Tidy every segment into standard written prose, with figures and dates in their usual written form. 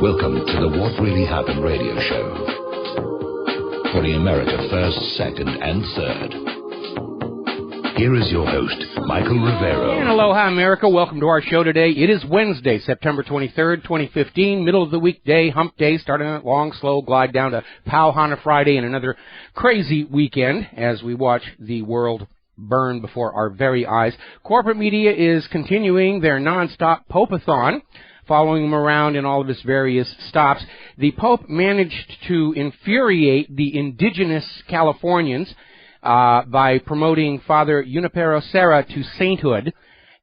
Welcome to the What Really Happened radio show. Putting America first, second, and third. Here is your host, Michael Rivero. And aloha, America. Welcome to our show today. It is Wednesday, September 23rd, 2015, middle of the week day, hump day, starting a long, slow glide down to Kaahumanu Friday and another crazy weekend as we watch the world burn before our very eyes. Corporate media is continuing their nonstop Pope-a-thon, following him around in all of his various stops. The Pope managed to infuriate the indigenous Californians by promoting Father Junipero Serra to sainthood.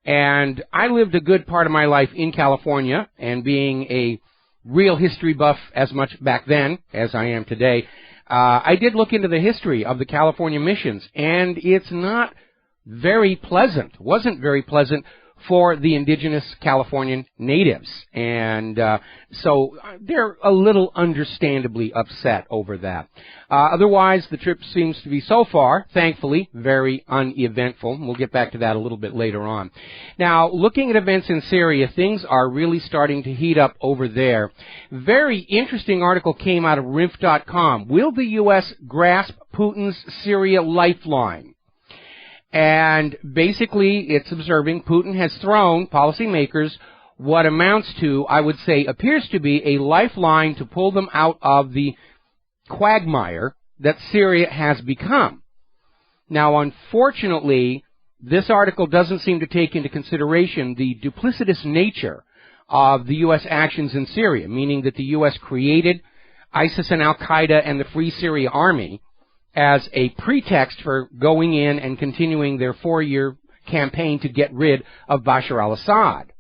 And I lived a good part of my life in California, and being a real history buff as much back then as I am today, I did look into the history of the California missions, and it's not very pleasant, wasn't very pleasant for the indigenous Californian natives. And so they're a little understandably upset over that. Otherwise, the trip seems to be, so far, thankfully, very uneventful. We'll get back to that a little bit later on. Now, looking at events in Syria, things are really starting to heat up over there. Very interesting article came out of RINF.com. Will the U.S. grasp Putin's Syria lifeline? And basically, it's observing Putin has thrown policymakers what amounts to, I would say, appears to be a lifeline to pull them out of the quagmire that Syria has become. Now, unfortunately, this article doesn't seem to take into consideration the duplicitous nature of the U.S. actions in Syria, meaning that the U.S. created ISIS and Al-Qaeda and the Free Syria Army as a pretext for going in and continuing their 4-year campaign to get rid of Bashar al-Assad.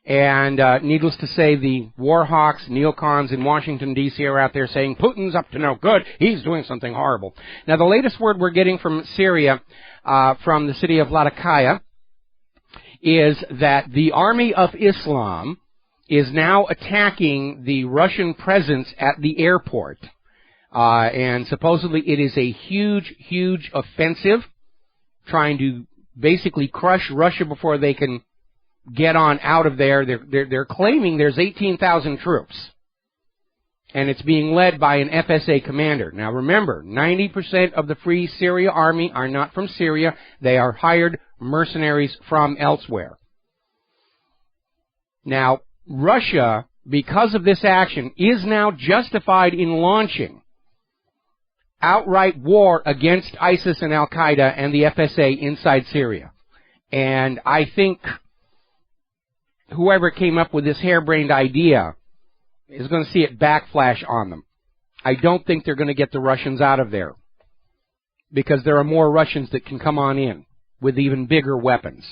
And needless to say, the war hawks, neocons in Washington, D.C. are out there saying, Putin's up to no good, he's doing something horrible. Now, the latest word we're getting from Syria, from the city of Latakia, is that the Army of Islam is now attacking the Russian presence at the airport. And supposedly it is a huge, huge offensive, trying to basically crush Russia before they can get on out of there. They're claiming there's 18,000 troops, and it's being led by an FSA commander. Now remember, 90% of the Free Syria Army are not from Syria. They are hired mercenaries from elsewhere. Now, Russia, because of this action, is now justified in launching outright war against ISIS and Al-Qaeda and the FSA inside Syria. And I think whoever came up with this harebrained idea is going to see it backflash on them. I don't think they're going to get the Russians out of there, because there are more Russians that can come on in with even bigger weapons.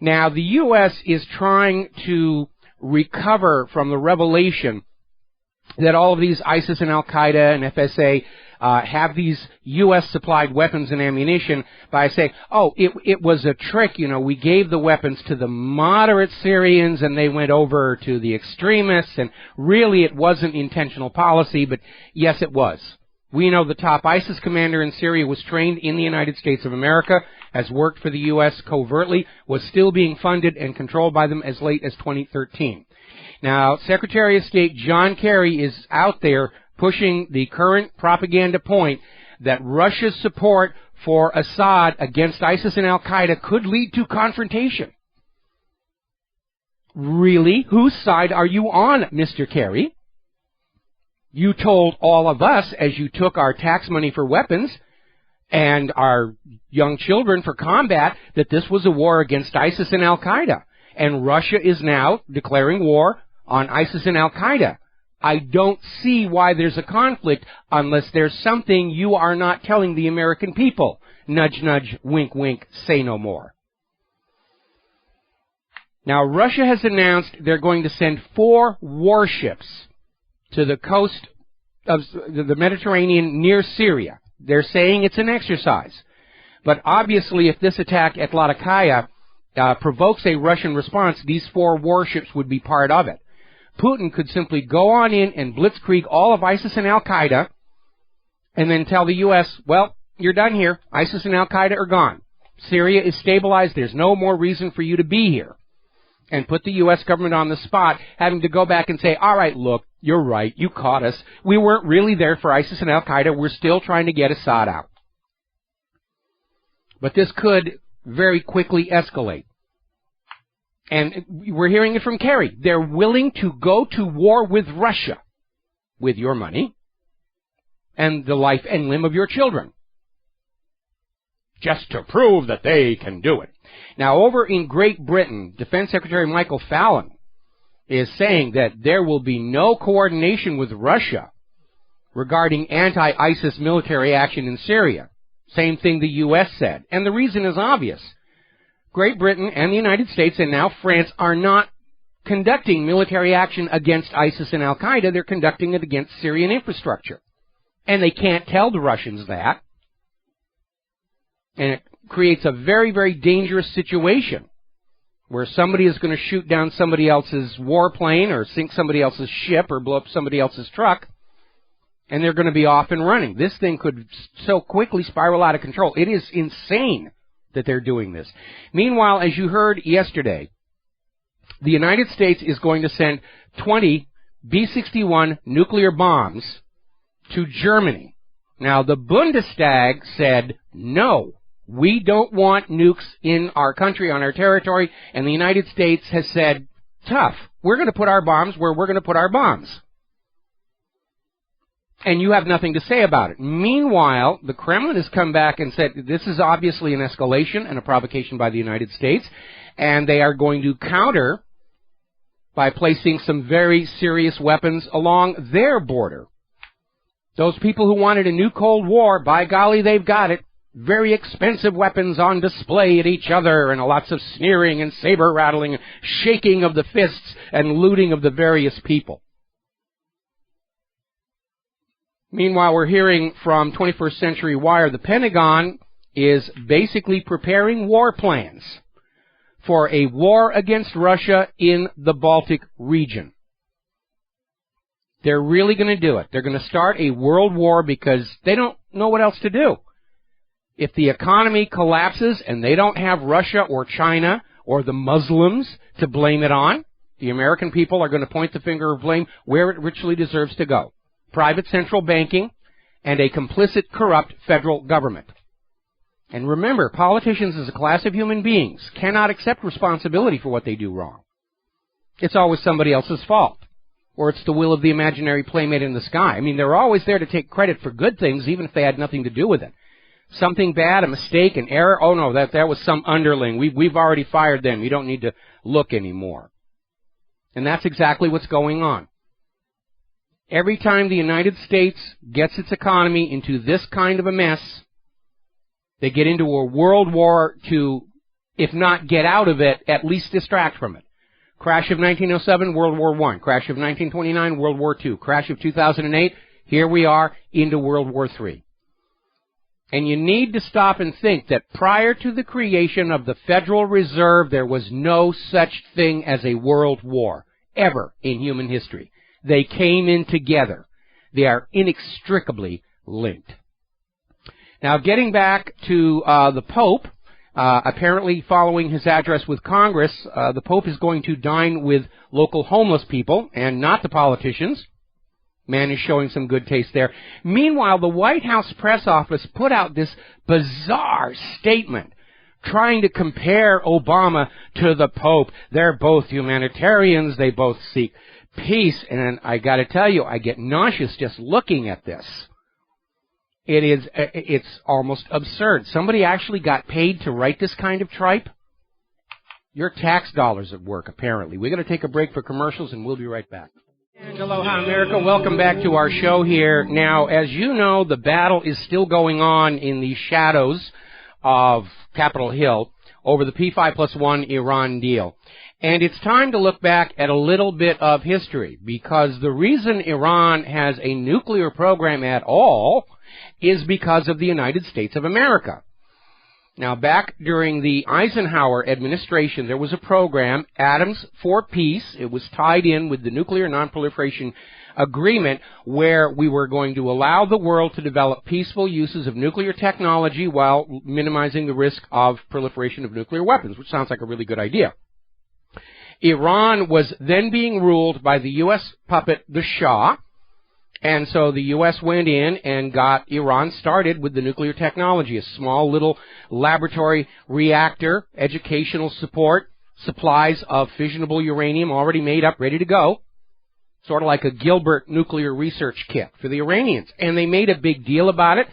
Now, the U.S. is trying to recover from the revelation that all of these ISIS and Al-Qaeda and FSA have these U.S.-supplied weapons and ammunition by saying, oh, it was a trick, we gave the weapons to the moderate Syrians and they went over to the extremists, and really it wasn't intentional policy, but yes, it was. We know the top ISIS commander in Syria was trained in the United States of America, has worked for the U.S. covertly, was still being funded and controlled by them as late as 2013. Now, Secretary of State John Kerry is out there pushing the current propaganda point that Russia's support for Assad against ISIS and Al-Qaeda could lead to confrontation. Really? Whose side are you on, Mr. Kerry? You told all of us, as you took our tax money for weapons and our young children for combat, that this was a war against ISIS and Al-Qaeda. And Russia is now declaring war on ISIS and Al-Qaeda. I don't see why there's a conflict unless there's something you are not telling the American people. Nudge, nudge, wink, wink, say no more. Now, Russia has announced they're going to send 4 warships to the coast of the Mediterranean near Syria. They're saying it's an exercise. But obviously, if this attack at Latakia provokes a Russian response, these 4 warships would be part of it. Putin could simply go on in and blitzkrieg all of ISIS and Al-Qaeda and then tell the U.S., well, you're done here. ISIS and Al-Qaeda are gone. Syria is stabilized. There's no more reason for you to be here. and put the U.S. government on the spot, having to go back and say, all right, look, you're right, you caught us. We weren't really there for ISIS and Al-Qaeda. We're still trying to get Assad out. But this could very quickly escalate. And we're hearing it from Kerry. They're willing to go to war with Russia with your money and the life and limb of your children, just to prove that they can do it. Now, over in Great Britain, Defense Secretary Michael Fallon is saying that there will be no coordination with Russia regarding anti-ISIS military action in Syria. Same thing the U.S. said. And the reason is obvious. Great Britain and the United States and now France are not conducting military action against ISIS and Al-Qaeda. They're conducting it against Syrian infrastructure. And they can't tell the Russians that. And it creates a very, very dangerous situation where somebody is going to shoot down somebody else's warplane or sink somebody else's ship or blow up somebody else's truck, and they're going to be off and running. This thing could so quickly spiral out of control. It is insane that they're doing this. Meanwhile, as you heard yesterday, the United States is going to send 20 B-61 nuclear bombs to Germany. Now, the Bundestag said, no, we don't want nukes in our country, on our territory, and the United States has said, tough, we're going to put our bombs where we're going to put our bombs. And you have nothing to say about it. Meanwhile, the Kremlin has come back and said this is obviously an escalation and a provocation by the United States, and they are going to counter by placing some very serious weapons along their border. Those people who wanted a new Cold War, by golly, they've got it. Very expensive weapons on display at each other, and lots of sneering and saber-rattling, shaking of the fists, and looting of the various people. Meanwhile, we're hearing from 21st Century Wire, the Pentagon is basically preparing war plans for a war against Russia in the Baltic region. They're really going to do it. They're going to start a world war because they don't know what else to do. If the economy collapses and they don't have Russia or China or the Muslims to blame it on, the American people are going to point the finger of blame where it richly deserves to go. Private central banking and a complicit, corrupt federal government. And remember, politicians as a class of human beings cannot accept responsibility for what they do wrong. It's always somebody else's fault. Or it's the will of the imaginary playmate in the sky. I mean, they're always there to take credit for good things, even if they had nothing to do with it. Something bad, a mistake, an error, oh no, that was some underling. We've already fired them. You don't need to look anymore. And that's exactly what's going on. Every time the United States gets its economy into this kind of a mess, they get into a world war to, if not get out of it, at least distract from it. Crash of 1907, World War I. Crash of 1929, World War II. Crash of 2008, here we are into World War III. And you need to stop and think that prior to the creation of the Federal Reserve, there was no such thing as a world war, ever in human history. They came in together. They are inextricably linked. Now, getting back to the Pope, apparently following his address with Congress, the Pope is going to dine with local homeless people and not the politicians. Man is showing some good taste there. Meanwhile, the White House press office put out this bizarre statement trying to compare Obama to the Pope. They're both humanitarians. They both seek peace. And I got to tell you, I get nauseous just looking at this. It's almost absurd. Somebody actually got paid to write this kind of tripe. Your tax dollars at work, apparently. We're going to take a break for commercials, and we'll be right back. And aloha, America. Welcome back to our show here. Now, as you know, the battle is still going on in the shadows of Capitol Hill over the P5+1 Iran deal. And it's time to look back at a little bit of history, because the reason Iran has a nuclear program at all is because of the United States of America. Now, back during the Eisenhower administration, there was a program, Atoms for Peace. It was tied in with the Nuclear Nonproliferation Agreement, where we were going to allow the world to develop peaceful uses of nuclear technology while minimizing the risk of proliferation of nuclear weapons, which sounds like a really good idea. Iran was then being ruled by the U.S. puppet, the Shah, and so the U.S. went in and got Iran started with the nuclear technology, a small little laboratory reactor, educational support, supplies of fissionable uranium already made up, ready to go, sort of like a Gilbert nuclear research kit for the Iranians. And they made a big deal about it.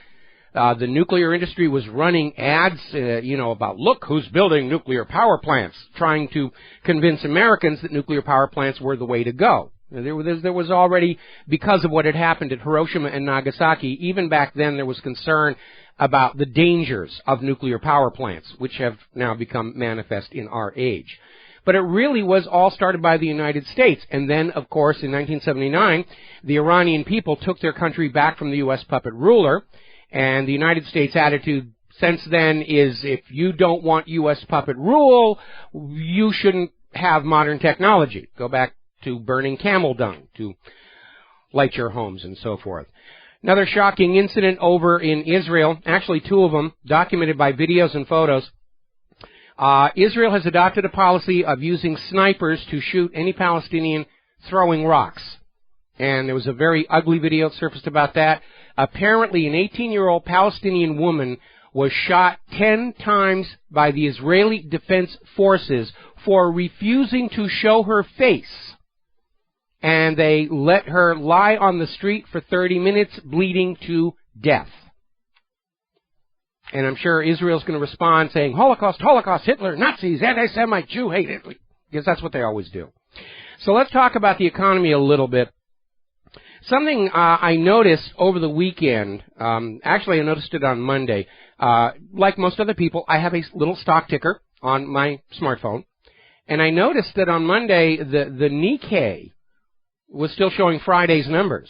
The nuclear industry was running ads, about, look who's building nuclear power plants, trying to convince Americans that nuclear power plants were the way to go. There was already, because of what had happened at Hiroshima and Nagasaki, even back then there was concern about the dangers of nuclear power plants, which have now become manifest in our age. But it really was all started by the United States. And then, of course, in 1979, the Iranian people took their country back from the U.S. puppet ruler, and the United States attitude since then is, if you don't want U.S. puppet rule, you shouldn't have modern technology. Go back to burning camel dung to light your homes and so forth. Another shocking incident over in Israel, actually two of them, documented by videos and photos. Israel has adopted a policy of using snipers to shoot any Palestinian throwing rocks. And there was a very ugly video that surfaced about that. Apparently, an 18-year-old Palestinian woman was shot 10 times by the Israeli Defense Forces for refusing to show her face. And they let her lie on the street for 30 minutes, bleeding to death. And I'm sure Israel's going to respond saying, Holocaust, Holocaust, Hitler, Nazis, anti-Semite, Jew, hate Hitler. Because that's what they always do. So let's talk about the economy a little bit. Something I noticed over the weekend, actually I noticed it on Monday. Like most other people, I have a little stock ticker on my smartphone. And I noticed that on Monday, the Nikkei was still showing Friday's numbers.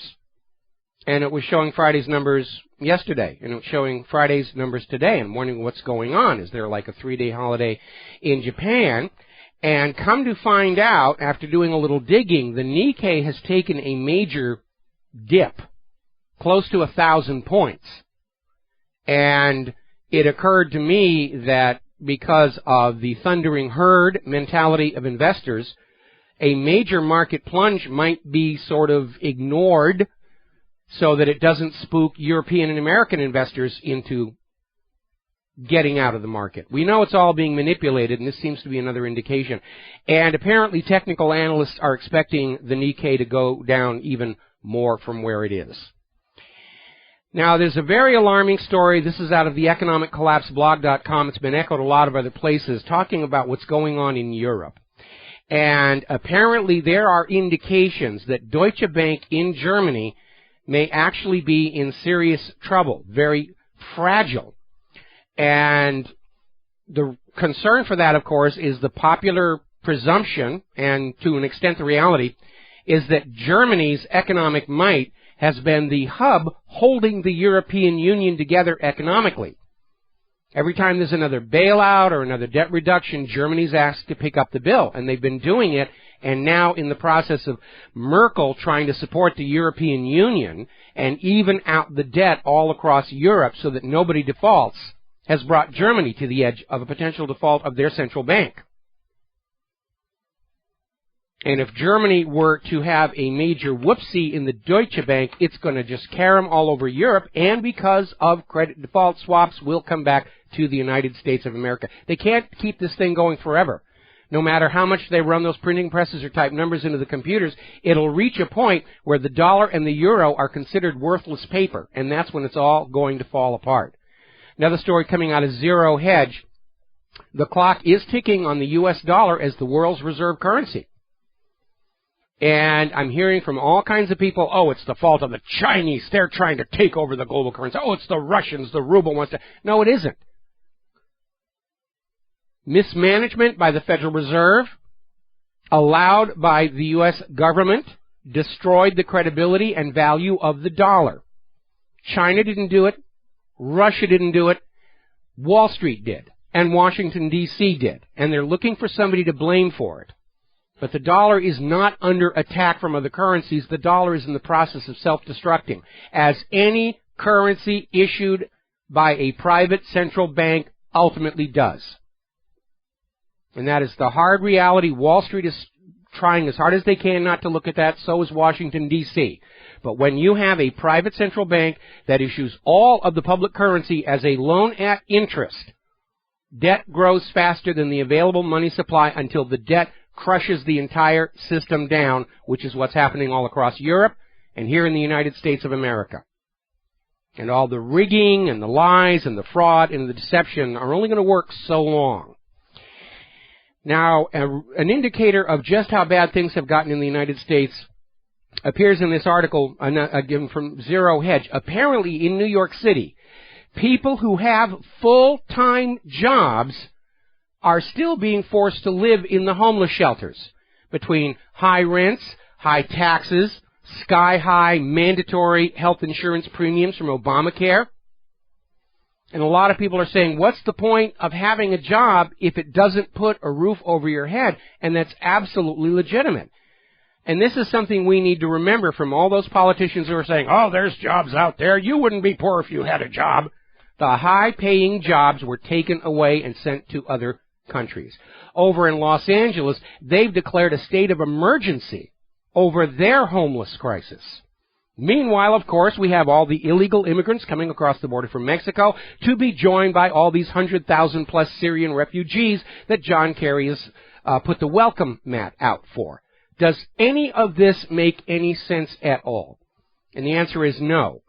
And it was showing Friday's numbers yesterday. And it was showing Friday's numbers today. I'm wondering what's going on. Is there like a 3-day holiday in Japan? And come to find out, after doing a little digging, the Nikkei has taken a major dip, close to 1,000 points. And it occurred to me that because of the thundering herd mentality of investors, a major market plunge might be sort of ignored so that it doesn't spook European and American investors into getting out of the market. We know it's all being manipulated, and this seems to be another indication. And apparently technical analysts are expecting the Nikkei to go down even more from where it is. Now, there's a very alarming story. This is out of the economiccollapseblog.com. It's been echoed a lot of other places, talking about what's going on in Europe. And apparently there are indications that Deutsche Bank in Germany may actually be in serious trouble, very fragile. And the concern for that, of course, is the popular presumption, and to an extent the reality, is that Germany's economic might has been the hub holding the European Union together economically. Every time there's another bailout or another debt reduction, Germany's asked to pick up the bill, and they've been doing it, and now in the process of Merkel trying to support the European Union and even out the debt all across Europe so that nobody defaults, has brought Germany to the edge of a potential default of their central bank. And if Germany were to have a major whoopsie in the Deutsche Bank, it's going to just carry them all over Europe, and because of credit default swaps, will come back to the United States of America. They can't keep this thing going forever. No matter how much they run those printing presses or type numbers into the computers, it'll reach a point where the dollar and the euro are considered worthless paper, and that's when it's all going to fall apart. Another story coming out of Zero Hedge. The clock is ticking on the U.S. dollar as the world's reserve currency. And I'm hearing from all kinds of people, oh, it's the fault of the Chinese. They're trying to take over the global currency. Oh, it's the Russians. The ruble wants to. No, it isn't. Mismanagement by the Federal Reserve, allowed by the U.S. government, destroyed the credibility and value of the dollar. China didn't do it. Russia didn't do it. Wall Street did. And Washington, D.C. did. And they're looking for somebody to blame for it. But the dollar is not under attack from other currencies. The dollar is in the process of self-destructing, as any currency issued by a private central bank ultimately does. And that is the hard reality. Wall Street is trying as hard as they can not to look at that. So is Washington, D.C. But when you have a private central bank that issues all of the public currency as a loan at interest, debt grows faster than the available money supply until the debt crushes the entire system down, which is what's happening all across Europe and here in the United States of America. And all the rigging and the lies and the fraud and the deception are only going to work so long. Now, an indicator of just how bad things have gotten in the United States appears in this article, again from Zero Hedge. Apparently in New York City, people who have full-time jobs are still being forced to live in the homeless shelters between high rents, high taxes, sky-high mandatory health insurance premiums from Obamacare. And a lot of people are saying, what's the point of having a job if it doesn't put a roof over your head? And that's absolutely legitimate. And this is something we need to remember from all those politicians who are saying, oh, there's jobs out there. You wouldn't be poor if you had a job. The high-paying jobs were taken away and sent to other countries. Over in Los Angeles, they've declared a state of emergency over their homeless crisis. Meanwhile, of course, we have all the illegal immigrants coming across the border from Mexico to be joined by all these 100,000-plus Syrian refugees that John Kerry has put the welcome mat out for. Does any of this make any sense at all? And the answer is no.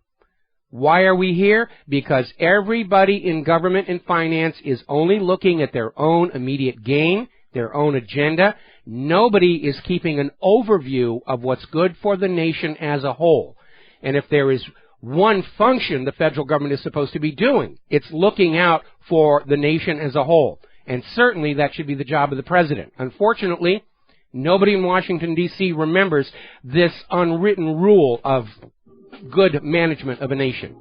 Why are we here? Because everybody in government and finance is only looking at their own immediate gain, their own agenda. Nobody is keeping an overview of what's good for the nation as a whole. And if there is one function the federal government is supposed to be doing, it's looking out for the nation as a whole. And certainly that should be the job of the president. Unfortunately, nobody in Washington, D.C. remembers this unwritten rule of good management of a nation.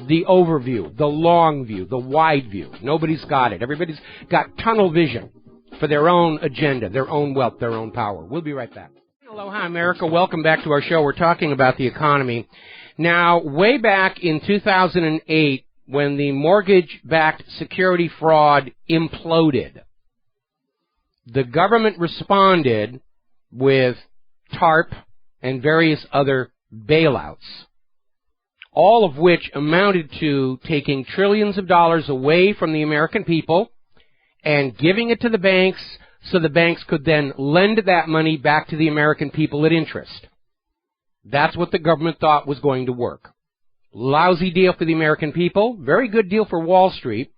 The overview, the long view, the wide view. Nobody's got it. Everybody's got tunnel vision for their own agenda, their own wealth, their own power. We'll be right back. Aloha, America. Welcome back to our show. We're talking about the economy. Now, way back in 2008, when the mortgage-backed security fraud imploded, the government responded with TARP and various other bailouts, all of which amounted to taking trillions of dollars away from the American people and giving it to the banks so the banks could then lend that money back to the American people at interest. That's what the government thought was going to work. Lousy deal for the American people, very good deal for Wall Street.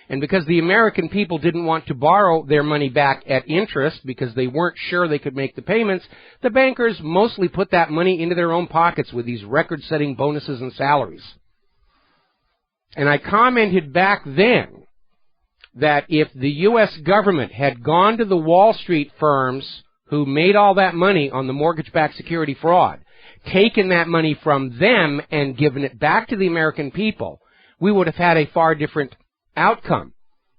And because the American people didn't want to borrow their money back at interest because they weren't sure they could make the payments, the bankers mostly put that money into their own pockets with these record-setting bonuses and salaries. And I commented back then that if the U.S. government had gone to the Wall Street firms who made all that money on the mortgage-backed security fraud, taken that money from them and given it back to the American people, we would have had a far different outcome.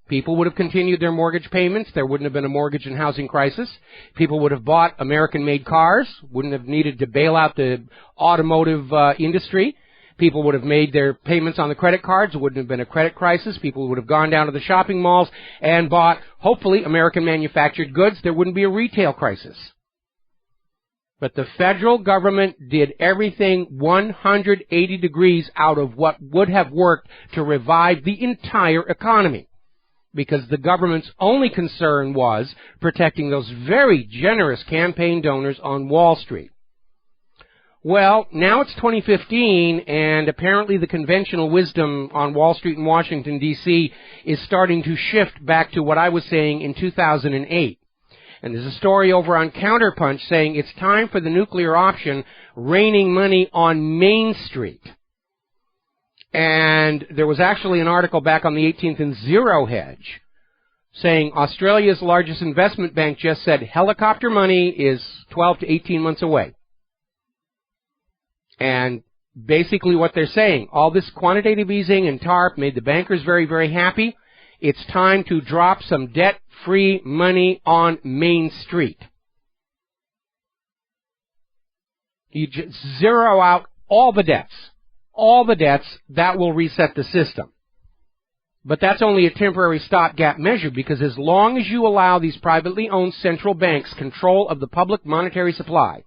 People would have continued their mortgage payments. There wouldn't have been a mortgage and housing crisis. People would have bought American-made cars, wouldn't have needed to bail out the automotive industry. People would have made their payments on the credit cards. It wouldn't have been a credit crisis. People would have gone down to the shopping malls and bought, hopefully, American-manufactured goods. There wouldn't be a retail crisis. But the federal government did everything 180 degrees out of what would have worked to revive the entire economy. Because the government's only concern was protecting those very generous campaign donors on Wall Street. Well, now it's 2015, and apparently the conventional wisdom on Wall Street and Washington, D.C. is starting to shift back to what I was saying in 2008. And there's a story over on Counterpunch saying it's time for the nuclear option, raining money on Main Street. And there was actually an article back on the 18th in Zero Hedge saying Australia's largest investment bank just said helicopter money is 12 to 18 months away. And basically what they're saying, all this quantitative easing and TARP made the bankers very, very happy. It's time to drop some debt-free money on Main Street. You just zero out all the debts, that will reset the system. But that's only a temporary stopgap measure, because as long as you allow these privately owned central banks control of the public monetary supply,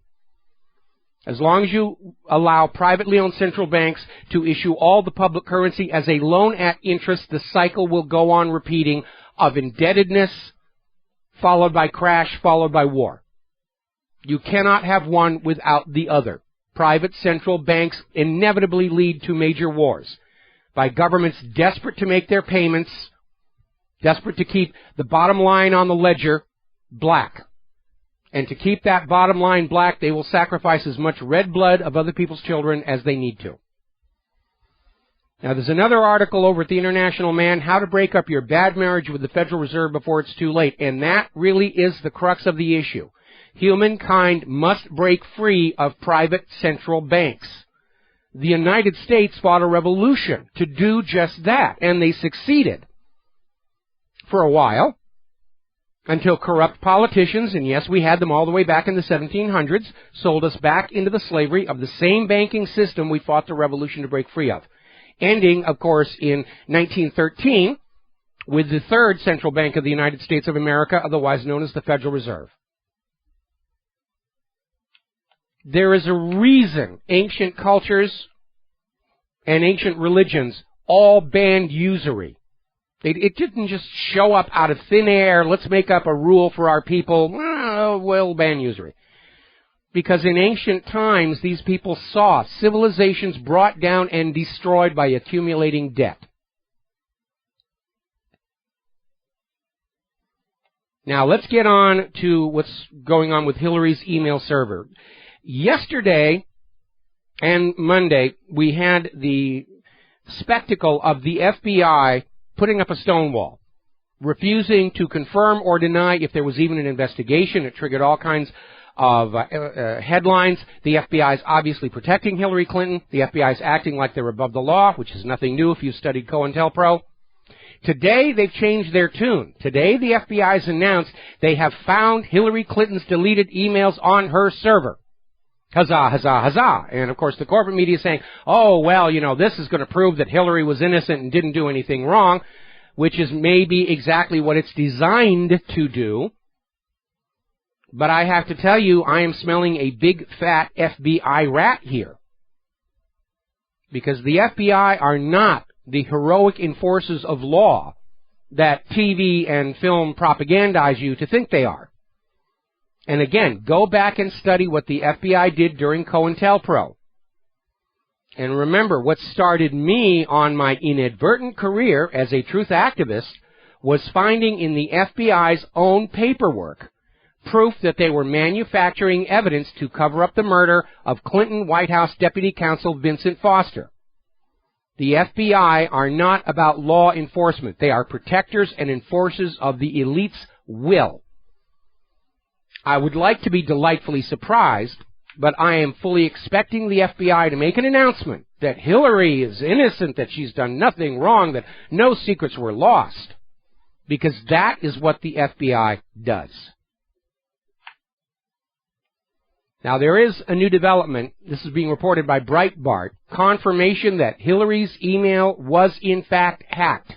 as long as you allow privately owned central banks to issue all the public currency as a loan at interest, the cycle will go on repeating of indebtedness, followed by crash, followed by war. You cannot have one without the other. Private central banks inevitably lead to major wars, by governments desperate to make their payments, desperate to keep the bottom line on the ledger black. And to keep that bottom line black, they will sacrifice as much red blood of other people's children as they need to. Now, there's another article over at the International Man, How to Break Up Your Bad Marriage with the Federal Reserve Before It's Too Late. And that really is the crux of the issue. Humankind must break free of private central banks. The United States fought a revolution to do just that, and they succeeded for a while, until corrupt politicians, and yes, we had them all the way back in the 1700s, sold us back into the slavery of the same banking system we fought the revolution to break free of. Ending, of course, in 1913 with the third central bank of the United States of America, otherwise known as the Federal Reserve. There is a reason ancient cultures and ancient religions all banned usury. It didn't just show up out of thin air, let's make up a rule for our people, we'll ban usury. Because in ancient times, these people saw civilizations brought down and destroyed by accumulating debt. Now, let's get on to what's going on with Hillary's email server. Yesterday and Monday, we had the spectacle of the FBI putting up a stone wall, refusing to confirm or deny if there was even an investigation. It triggered all kinds of headlines. The FBI is obviously protecting Hillary Clinton. The FBI is acting like they're above the law, which is nothing new if you studied COINTELPRO. Today, they've changed their tune. Today, the FBI has announced they have found Hillary Clinton's deleted emails on her server. Huzzah, huzzah, huzzah. And, of course, the corporate media is saying, oh, well, this is going to prove that Hillary was innocent and didn't do anything wrong, which is maybe exactly what it's designed to do. But I have to tell you, I am smelling a big, fat FBI rat here. Because the FBI are not the heroic enforcers of law that TV and film propagandize you to think they are. And again, go back and study what the FBI did during COINTELPRO. And remember, what started me on my inadvertent career as a truth activist was finding in the FBI's own paperwork proof that they were manufacturing evidence to cover up the murder of Clinton White House Deputy Counsel Vincent Foster. The FBI are not about law enforcement. They are protectors and enforcers of the elite's will. I would like to be delightfully surprised, but I am fully expecting the FBI to make an announcement that Hillary is innocent, that she's done nothing wrong, that no secrets were lost. Because that is what the FBI does. Now, there is a new development. This is being reported by Breitbart. Confirmation that Hillary's email was in fact hacked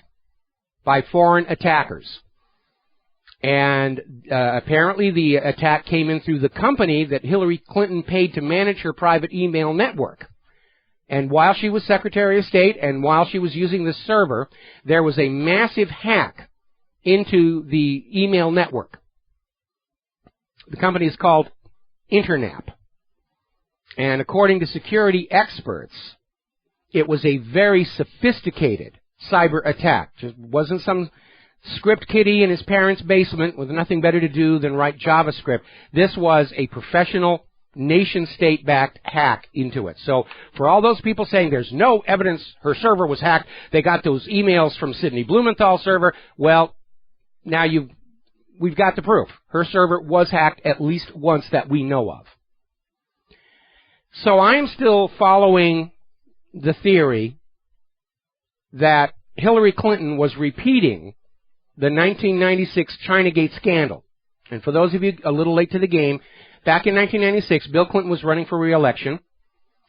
by foreign attackers. And apparently the attack came in through the company that Hillary Clinton paid to manage her private email network. And while she was Secretary of State and while she was using this server, there was a massive hack into the email network. The company is called Internap. And according to security experts, it was a very sophisticated cyber attack. It wasn't some script kiddie in his parents' basement with nothing better to do than write JavaScript. This was a professional, nation-state-backed hack into it. So for all those people saying there's no evidence her server was hacked, they got those emails from Sidney Blumenthal's server, well, now we've got the proof. Her server was hacked at least once that we know of. So I'm still following the theory that Hillary Clinton was repeating the 1996 Chinagate scandal. And for those of you a little late to the game, back in 1996, Bill Clinton was running for re-election,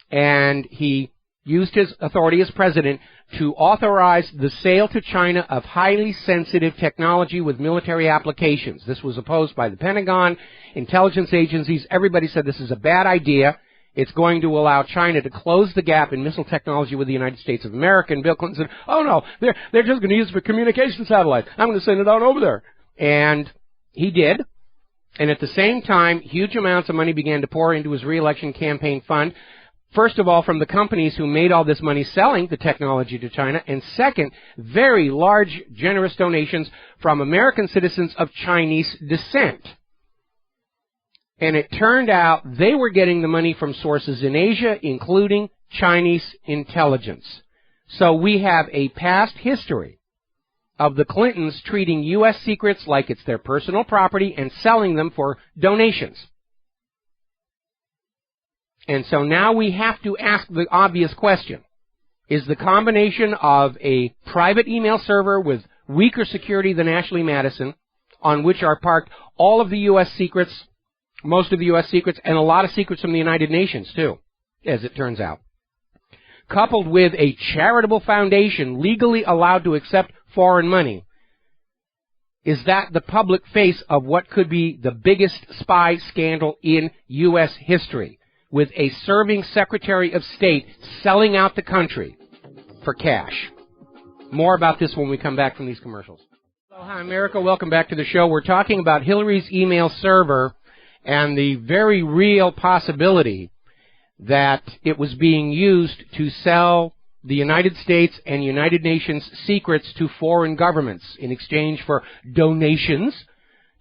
and he used his authority as president to authorize the sale to China of highly sensitive technology with military applications. This was opposed by the Pentagon, intelligence agencies. Everybody said this is a bad idea. It's going to allow China to close the gap in missile technology with the United States of America. And Bill Clinton said, oh no, they're just going to use it for communication satellites. I'm going to send it out over there. And he did. And at the same time, huge amounts of money began to pour into his re-election campaign fund. First of all, from the companies who made all this money selling the technology to China. And second, very large, generous donations from American citizens of Chinese descent. And it turned out they were getting the money from sources in Asia, including Chinese intelligence. So we have a past history of the Clintons treating U.S. secrets like it's their personal property and selling them for donations. And so now we have to ask the obvious question. Is the combination of a private email server with weaker security than Ashley Madison, on which are parked all of the U.S. secrets, most of the U.S. secrets, and a lot of secrets from the United Nations, too, as it turns out, coupled with a charitable foundation legally allowed to accept foreign money, is that the public face of what could be the biggest spy scandal in U.S. history, with a serving Secretary of State selling out the country for cash? More about this when we come back from these commercials. Hello, hi, America. Welcome back to the show. We're talking about Hillary's email server and the very real possibility that it was being used to sell the United States and United Nations secrets to foreign governments in exchange for donations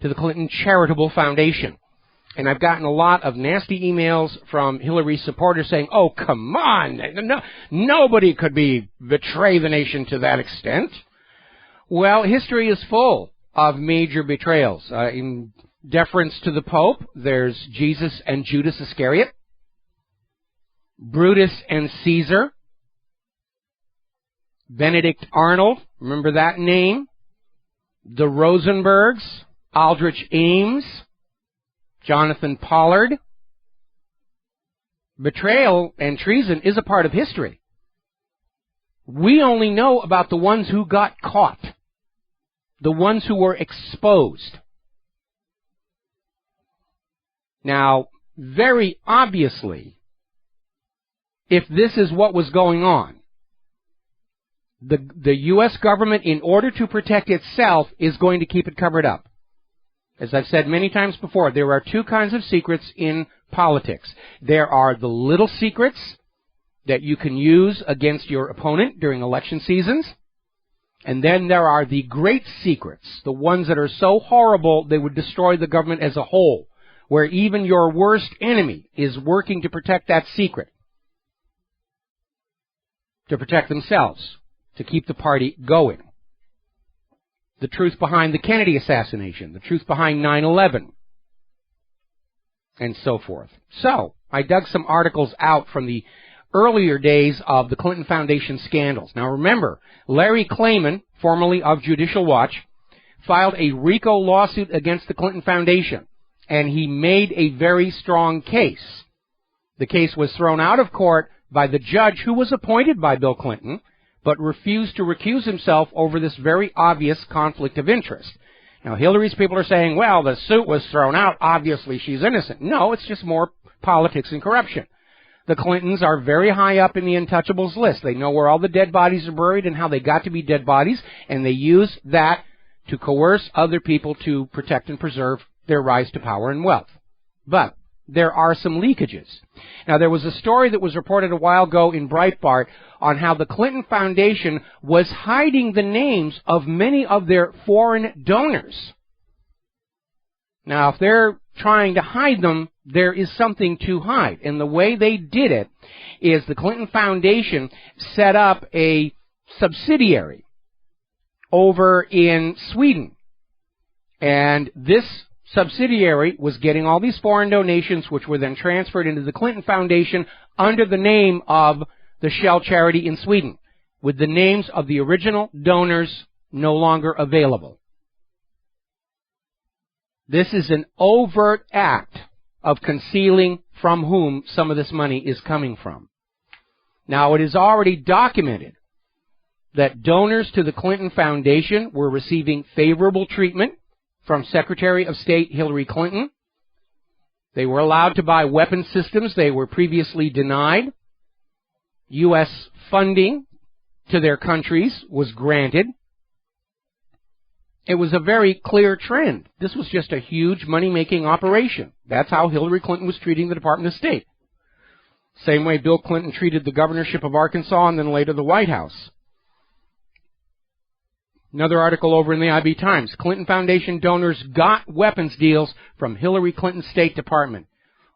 to the Clinton Charitable Foundation. And I've gotten a lot of nasty emails from Hillary's supporters saying, oh, come on, nobody could betray the nation to that extent. Well, history is full of major betrayals. In deference to the Pope, there's Jesus and Judas Iscariot, Brutus and Caesar, Benedict Arnold, remember that name? The Rosenbergs, Aldrich Ames, Jonathan Pollard. Betrayal and treason is a part of history. We only know about the ones who got caught, the ones who were exposed. Now, very obviously, if this is what was going on, the U.S. government, in order to protect itself, is going to keep it covered up. As I've said many times before, there are two kinds of secrets in politics. There are the little secrets that you can use against your opponent during election seasons. And then there are the great secrets, the ones that are so horrible they would destroy the government as a whole, where even your worst enemy is working to protect that secret, to protect themselves, to keep the party going. The truth behind the Kennedy assassination, the truth behind 9/11, and so forth. So, I dug some articles out from the earlier days of the Clinton Foundation scandals. Now remember, Larry Klayman, formerly of Judicial Watch, filed a RICO lawsuit against the Clinton Foundation, and he made a very strong case. The case was thrown out of court by the judge who was appointed by Bill Clinton, but refused to recuse himself over this very obvious conflict of interest. Now, Hillary's people are saying, well, the suit was thrown out, obviously she's innocent. No, it's just more politics and corruption. The Clintons are very high up in the untouchables list. They know where all the dead bodies are buried and how they got to be dead bodies, and they use that to coerce other people to protect and preserve their rise to power and wealth. But there are some leakages. Now, there was a story that was reported a while ago in Breitbart on how the Clinton Foundation was hiding the names of many of their foreign donors. Now, if they're trying to hide them, there is something to hide. And the way they did it is the Clinton Foundation set up a subsidiary over in Sweden. And this subsidiary was getting all these foreign donations, which were then transferred into the Clinton Foundation under the name of the Shell charity in Sweden, with the names of the original donors no longer available. This is an overt act of concealing from whom some of this money is coming from. Now, it is already documented that donors to the Clinton Foundation were receiving favorable treatment from Secretary of State Hillary Clinton. They were allowed to buy weapon systems they were previously denied. U.S. funding to their countries was granted. It was a very clear trend. This was just a huge money-making operation. That's how Hillary Clinton was treating the Department of State. Same way Bill Clinton treated the governorship of Arkansas and then later the White House. Another article over in the IB Times. Clinton Foundation donors got weapons deals from Hillary Clinton's State Department.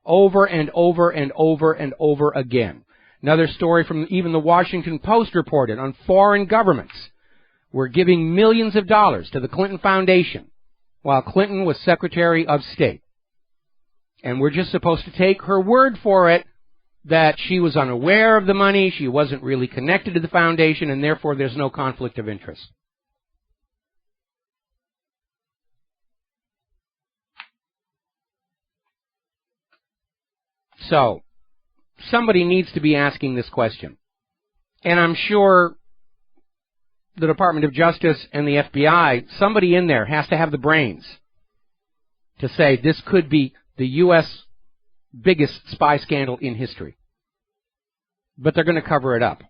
Over and over and over and over again. Another story from even the Washington Post reported on foreign governments were giving millions of dollars to the Clinton Foundation while Clinton was Secretary of State. And we're just supposed to take her word for it that she was unaware of the money, she wasn't really connected to the foundation, and therefore there's no conflict of interest. So, somebody needs to be asking this question. And I'm sure the Department of Justice and the FBI, somebody in there has to have the brains to say this could be the U.S. biggest spy scandal in history. But they're going to cover it up.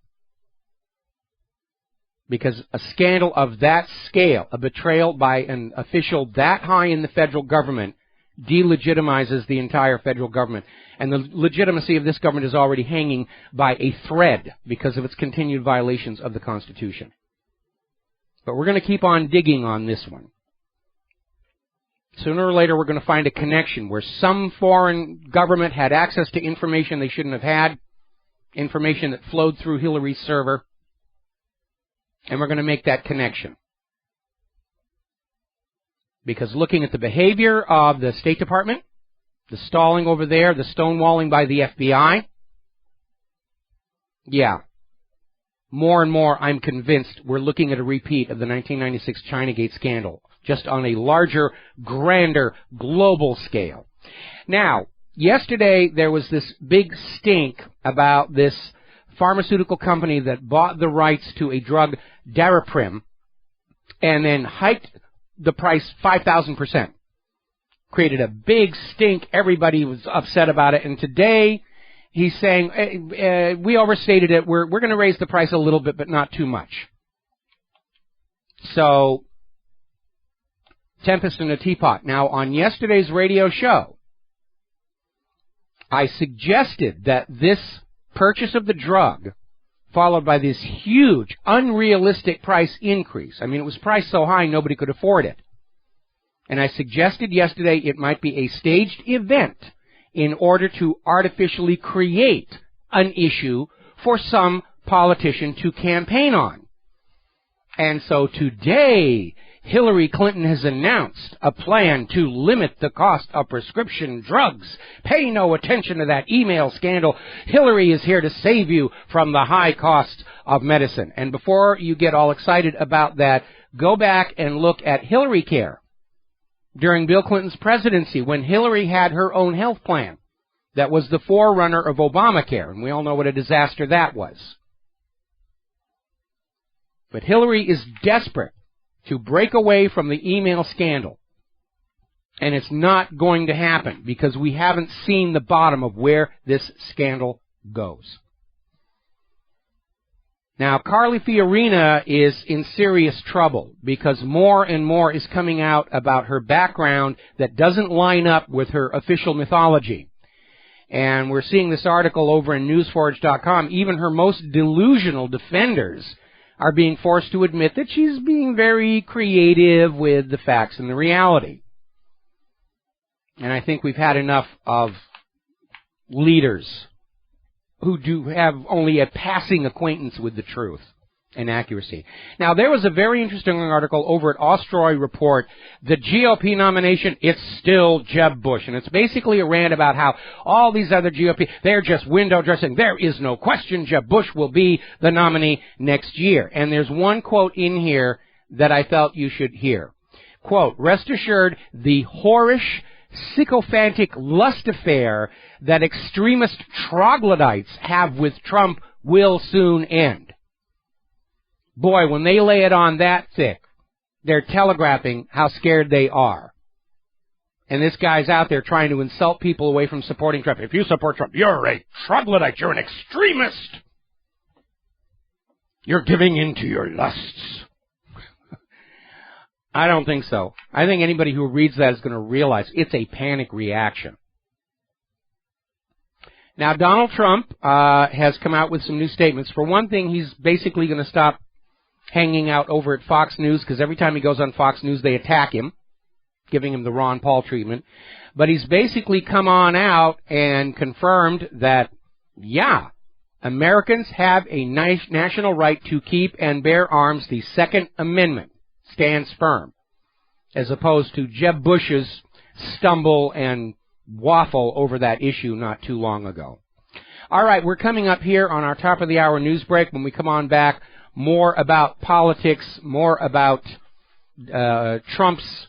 Because a scandal of that scale, a betrayal by an official that high in the federal government, delegitimizes the entire federal government. And the legitimacy of this government is already hanging by a thread because of its continued violations of the Constitution. But we're going to keep on digging on this one. Sooner or later, we're going to find a connection where some foreign government had access to information they shouldn't have had, information that flowed through Hillary's server, and we're going to make that connection. Because looking at the behavior of the State Department, the stalling over there, the stonewalling by the FBI, yeah, more and more I'm convinced we're looking at a repeat of the 1996 Chinagate scandal, just on a larger, grander, global scale. Now, yesterday there was this big stink about this pharmaceutical company that bought the rights to a drug, Daraprim, and then hiked the price 5,000%. Created a big stink. Everybody was upset about it. And today, he's saying, we overstated it. We're going to raise the price a little bit, but not too much. So, tempest in a teapot. Now, on yesterday's radio show, I suggested that this purchase of the drug, followed by this huge, unrealistic price increase. I mean, it was priced so high nobody could afford it. And I suggested yesterday it might be a staged event in order to artificially create an issue for some politician to campaign on. And so today, Hillary Clinton has announced a plan to limit the cost of prescription drugs. Pay no attention to that email scandal. Hillary is here to save you from the high cost of medicine. And before you get all excited about that, go back and look at Hillary Care during Bill Clinton's presidency when Hillary had her own health plan that was the forerunner of Obamacare. And we all know what a disaster that was. But Hillary is desperate to break away from the email scandal. And it's not going to happen because we haven't seen the bottom of where this scandal goes. Now, Carly Fiorina is in serious trouble because more and more is coming out about her background that doesn't line up with her official mythology. And we're seeing this article over in newsforge.com. Even her most delusional defenders are being forced to admit that she's being very creative with the facts and the reality. And I think we've had enough of leaders who do have only a passing acquaintance with the truth and accuracy. Now, there was a very interesting article over at Ostroy Report, the GOP nomination, it's still Jeb Bush. And it's basically a rant about how all these other GOP, they're just window dressing. There is no question Jeb Bush will be the nominee next year. And there's one quote in here that I felt you should hear. Quote, rest assured, the whorish, sycophantic lust affair that extremist troglodytes have with Trump will soon end. Boy, when they lay it on that thick, they're telegraphing how scared they are. And this guy's out there trying to insult people away from supporting Trump. If you support Trump, you're a troglodyte. You're an extremist. You're giving in to your lusts. I don't think so. I think anybody who reads that is going to realize it's a panic reaction. Now, Donald Trump has come out with some new statements. For one thing, he's basically going to stop hanging out over at Fox News, because every time he goes on Fox News, they attack him, giving him the Ron Paul treatment. But he's basically come on out and confirmed that, yeah, Americans have a national right to keep and bear arms. The Second Amendment stands firm, as opposed to Jeb Bush's stumble and waffle over that issue not too long ago. All right, we're coming up here on our top of the hour news break. When we come on back, more about politics, more about Trump's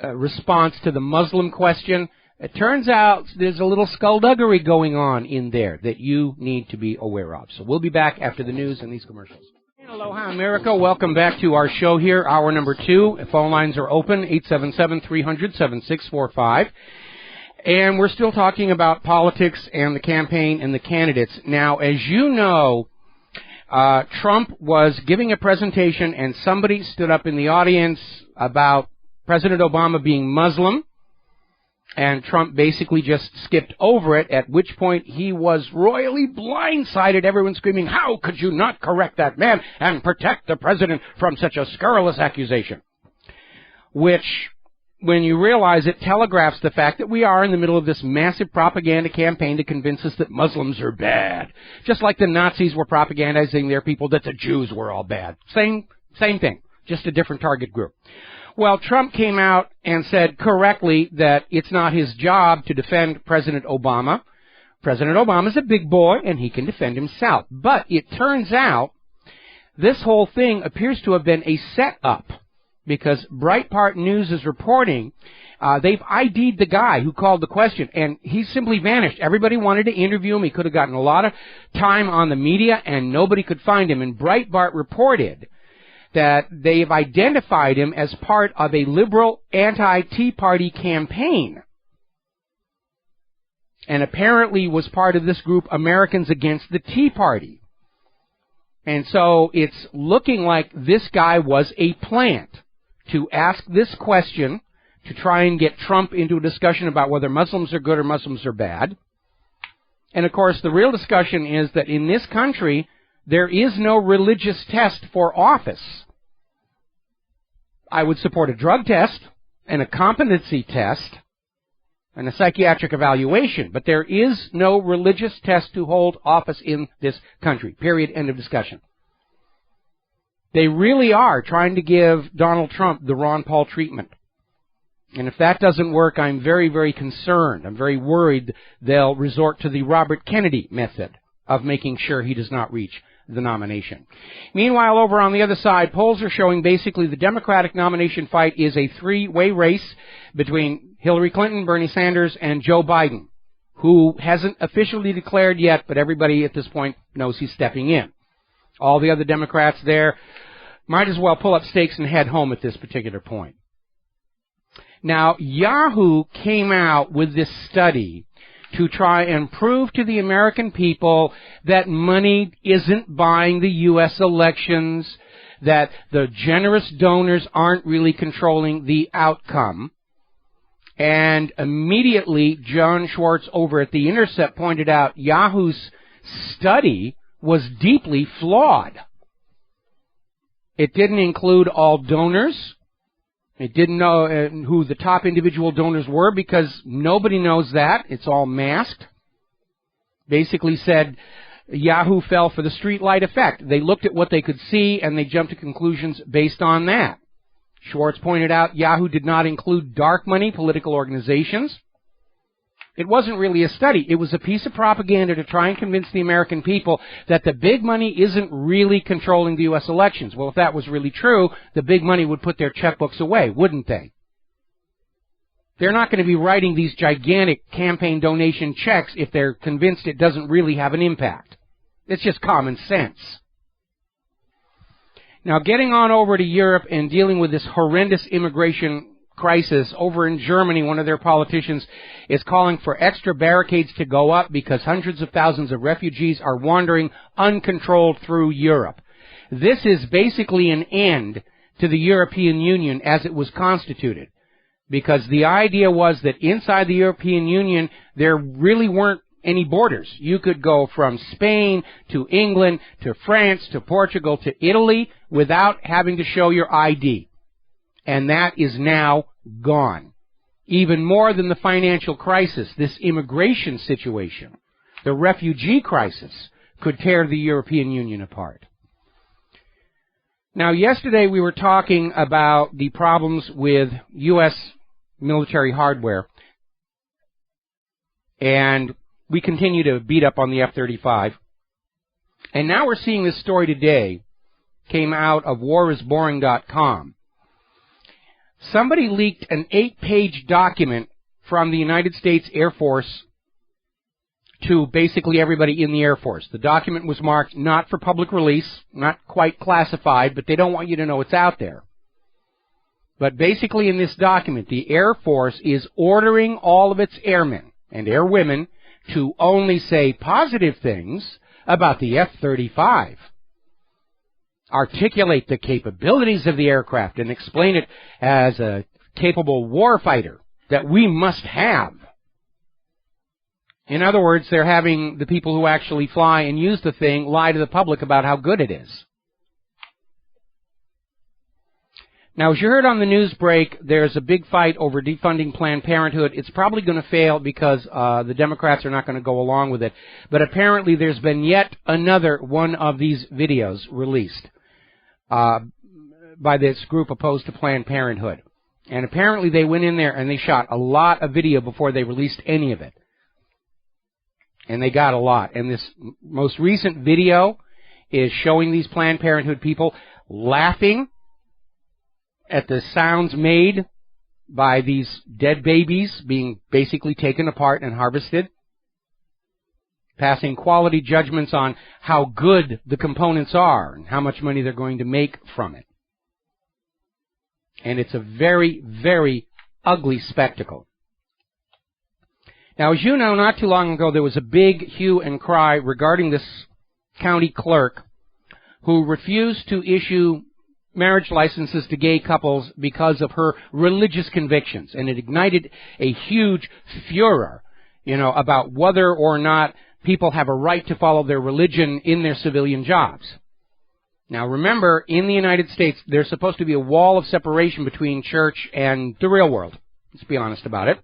response to the Muslim question. It turns out there's a little skullduggery going on in there that you need to be aware of. So we'll be back after the news and these commercials. Aloha, America. Welcome back to our show here, hour number 2. Phone lines are open, 877-300-7645. And we're still talking about politics and the campaign and the candidates. Now, as you know, Trump was giving a presentation and somebody stood up in the audience about President Obama being Muslim, and Trump basically just skipped over it, at which point he was royally blindsided, everyone screaming, "How could you not correct that man and protect the president from such a scurrilous accusation?" Which, when you realize it, telegraphs the fact that we are in the middle of this massive propaganda campaign to convince us that Muslims are bad. Just like the Nazis were propagandizing their people that the Jews were all bad. Same thing, just a different target group. Well, Trump came out and said correctly that it's not his job to defend President Obama. President Obama's a big boy, and he can defend himself. But it turns out this whole thing appears to have been a setup, because Breitbart News is reporting they've ID'd the guy who called the question, and he simply vanished. Everybody wanted to interview him. He could have gotten a lot of time on the media, and nobody could find him. And Breitbart reported that they've identified him as part of a liberal anti-Tea Party campaign, and apparently was part of this group, Americans Against the Tea Party. And so it's looking like this guy was a plant to ask this question to try and get Trump into a discussion about whether Muslims are good or Muslims are bad. And of course, the real discussion is that in this country, there is no religious test for office. I would support a drug test and a competency test and a psychiatric evaluation, but there is no religious test to hold office in this country. Period. End of discussion. They really are trying to give Donald Trump the Ron Paul treatment. And if that doesn't work, I'm very, very concerned. I'm very worried they'll resort to the Robert Kennedy method of making sure he does not reach the nomination. Meanwhile, over on the other side, polls are showing basically the Democratic nomination fight is a three-way race between Hillary Clinton, Bernie Sanders, and Joe Biden, who hasn't officially declared yet, but everybody at this point knows he's stepping in. All the other Democrats there might as well pull up stakes and head home at this particular point. Now, Yahoo came out with this study to try and prove to the American people that money isn't buying the U.S. elections, that the generous donors aren't really controlling the outcome. And immediately, John Schwartz over at The Intercept pointed out Yahoo's study was deeply flawed. It didn't include all donors. It didn't know who the top individual donors were, because nobody knows that. It's all masked. Basically said Yahoo fell for the streetlight effect. They looked at what they could see, and they jumped to conclusions based on that. Schwartz pointed out Yahoo did not include dark money, political organizations. It wasn't really a study. It was a piece of propaganda to try and convince the American people that the big money isn't really controlling the U.S. elections. Well, if that was really true, the big money would put their checkbooks away, wouldn't they? They're not going to be writing these gigantic campaign donation checks if they're convinced it doesn't really have an impact. It's just common sense. Now, getting on over to Europe and dealing with this horrendous immigration crisis, over in Germany, one of their politicians is calling for extra barricades to go up because hundreds of thousands of refugees are wandering uncontrolled through Europe. This is basically an end to the European Union as it was constituted, because the idea was that inside the European Union there really weren't any borders. You could go from Spain to England to France to Portugal to Italy without having to show your ID. And that is now gone. Even more than the financial crisis, this immigration situation, the refugee crisis, could tear the European Union apart. Now, yesterday we were talking about the problems with U.S. military hardware, and we continue to beat up on the F-35. And now we're seeing this story today, came out of warisboring.com. Somebody leaked an 8-page document from the United States Air Force to basically everybody in the Air Force. The document was marked not for public release, not quite classified, but they don't want you to know it's out there. But basically in this document, the Air Force is ordering all of its airmen and airwomen to only say positive things about the F-35. Articulate the capabilities of the aircraft and explain it as a capable warfighter that we must have. In other words, they're having the people who actually fly and use the thing lie to the public about how good it is. Now, as you heard on the news break, there's a big fight over defunding Planned Parenthood. It's probably going to fail because the Democrats are not going to go along with it. But apparently there's been yet another one of these videos released by this group opposed to Planned Parenthood. And apparently they went in there and they shot a lot of video before they released any of it. And they got a lot. And this most recent video is showing these Planned Parenthood people laughing at the sounds made by these dead babies being basically taken apart and harvested, passing quality judgments on how good the components are and how much money they're going to make from it. And it's a very, very ugly spectacle. Now, as you know, not too long ago, there was a big hue and cry regarding this county clerk who refused to issue marriage licenses to gay couples because of her religious convictions. And it ignited a huge furor, about whether or not people have a right to follow their religion in their civilian jobs. Now, remember, in the United States, there's supposed to be a wall of separation between church and the real world. Let's be honest about it.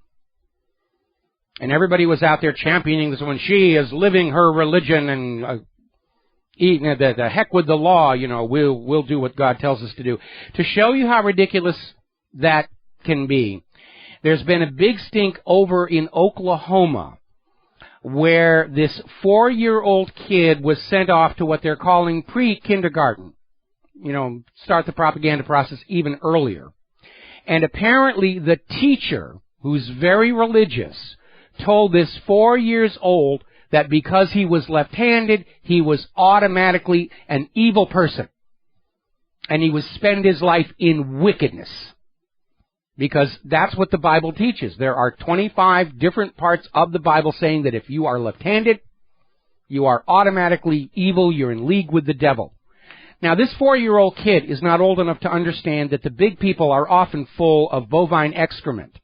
And everybody was out there championing this when she is living her religion and the heck with the law, we'll do what God tells us to do. To show you how ridiculous that can be, there's been a big stink over in Oklahoma where this 4-year-old kid was sent off to what they're calling pre-kindergarten. Start the propaganda process even earlier. And apparently the teacher, who's very religious, told this 4-year-old that because he was left-handed, he was automatically an evil person. And he would spend his life in wickedness. Because that's what the Bible teaches. There are 25 different parts of the Bible saying that if you are left-handed, you are automatically evil, you're in league with the devil. Now, this 4-year-old kid is not old enough to understand that the big people are often full of bovine excrement.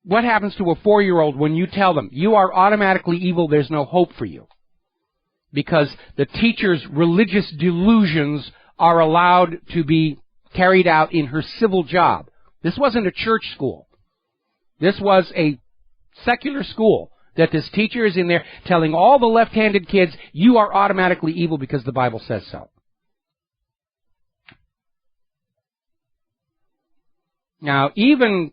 What happens to a 4-year-old when you tell them, you are automatically evil, there's no hope for you? Because the teacher's religious delusions are allowed to be carried out in her civil job. This wasn't a church school. This was a secular school that this teacher is in there telling all the left-handed kids, you are automatically evil because the Bible says so. Now, even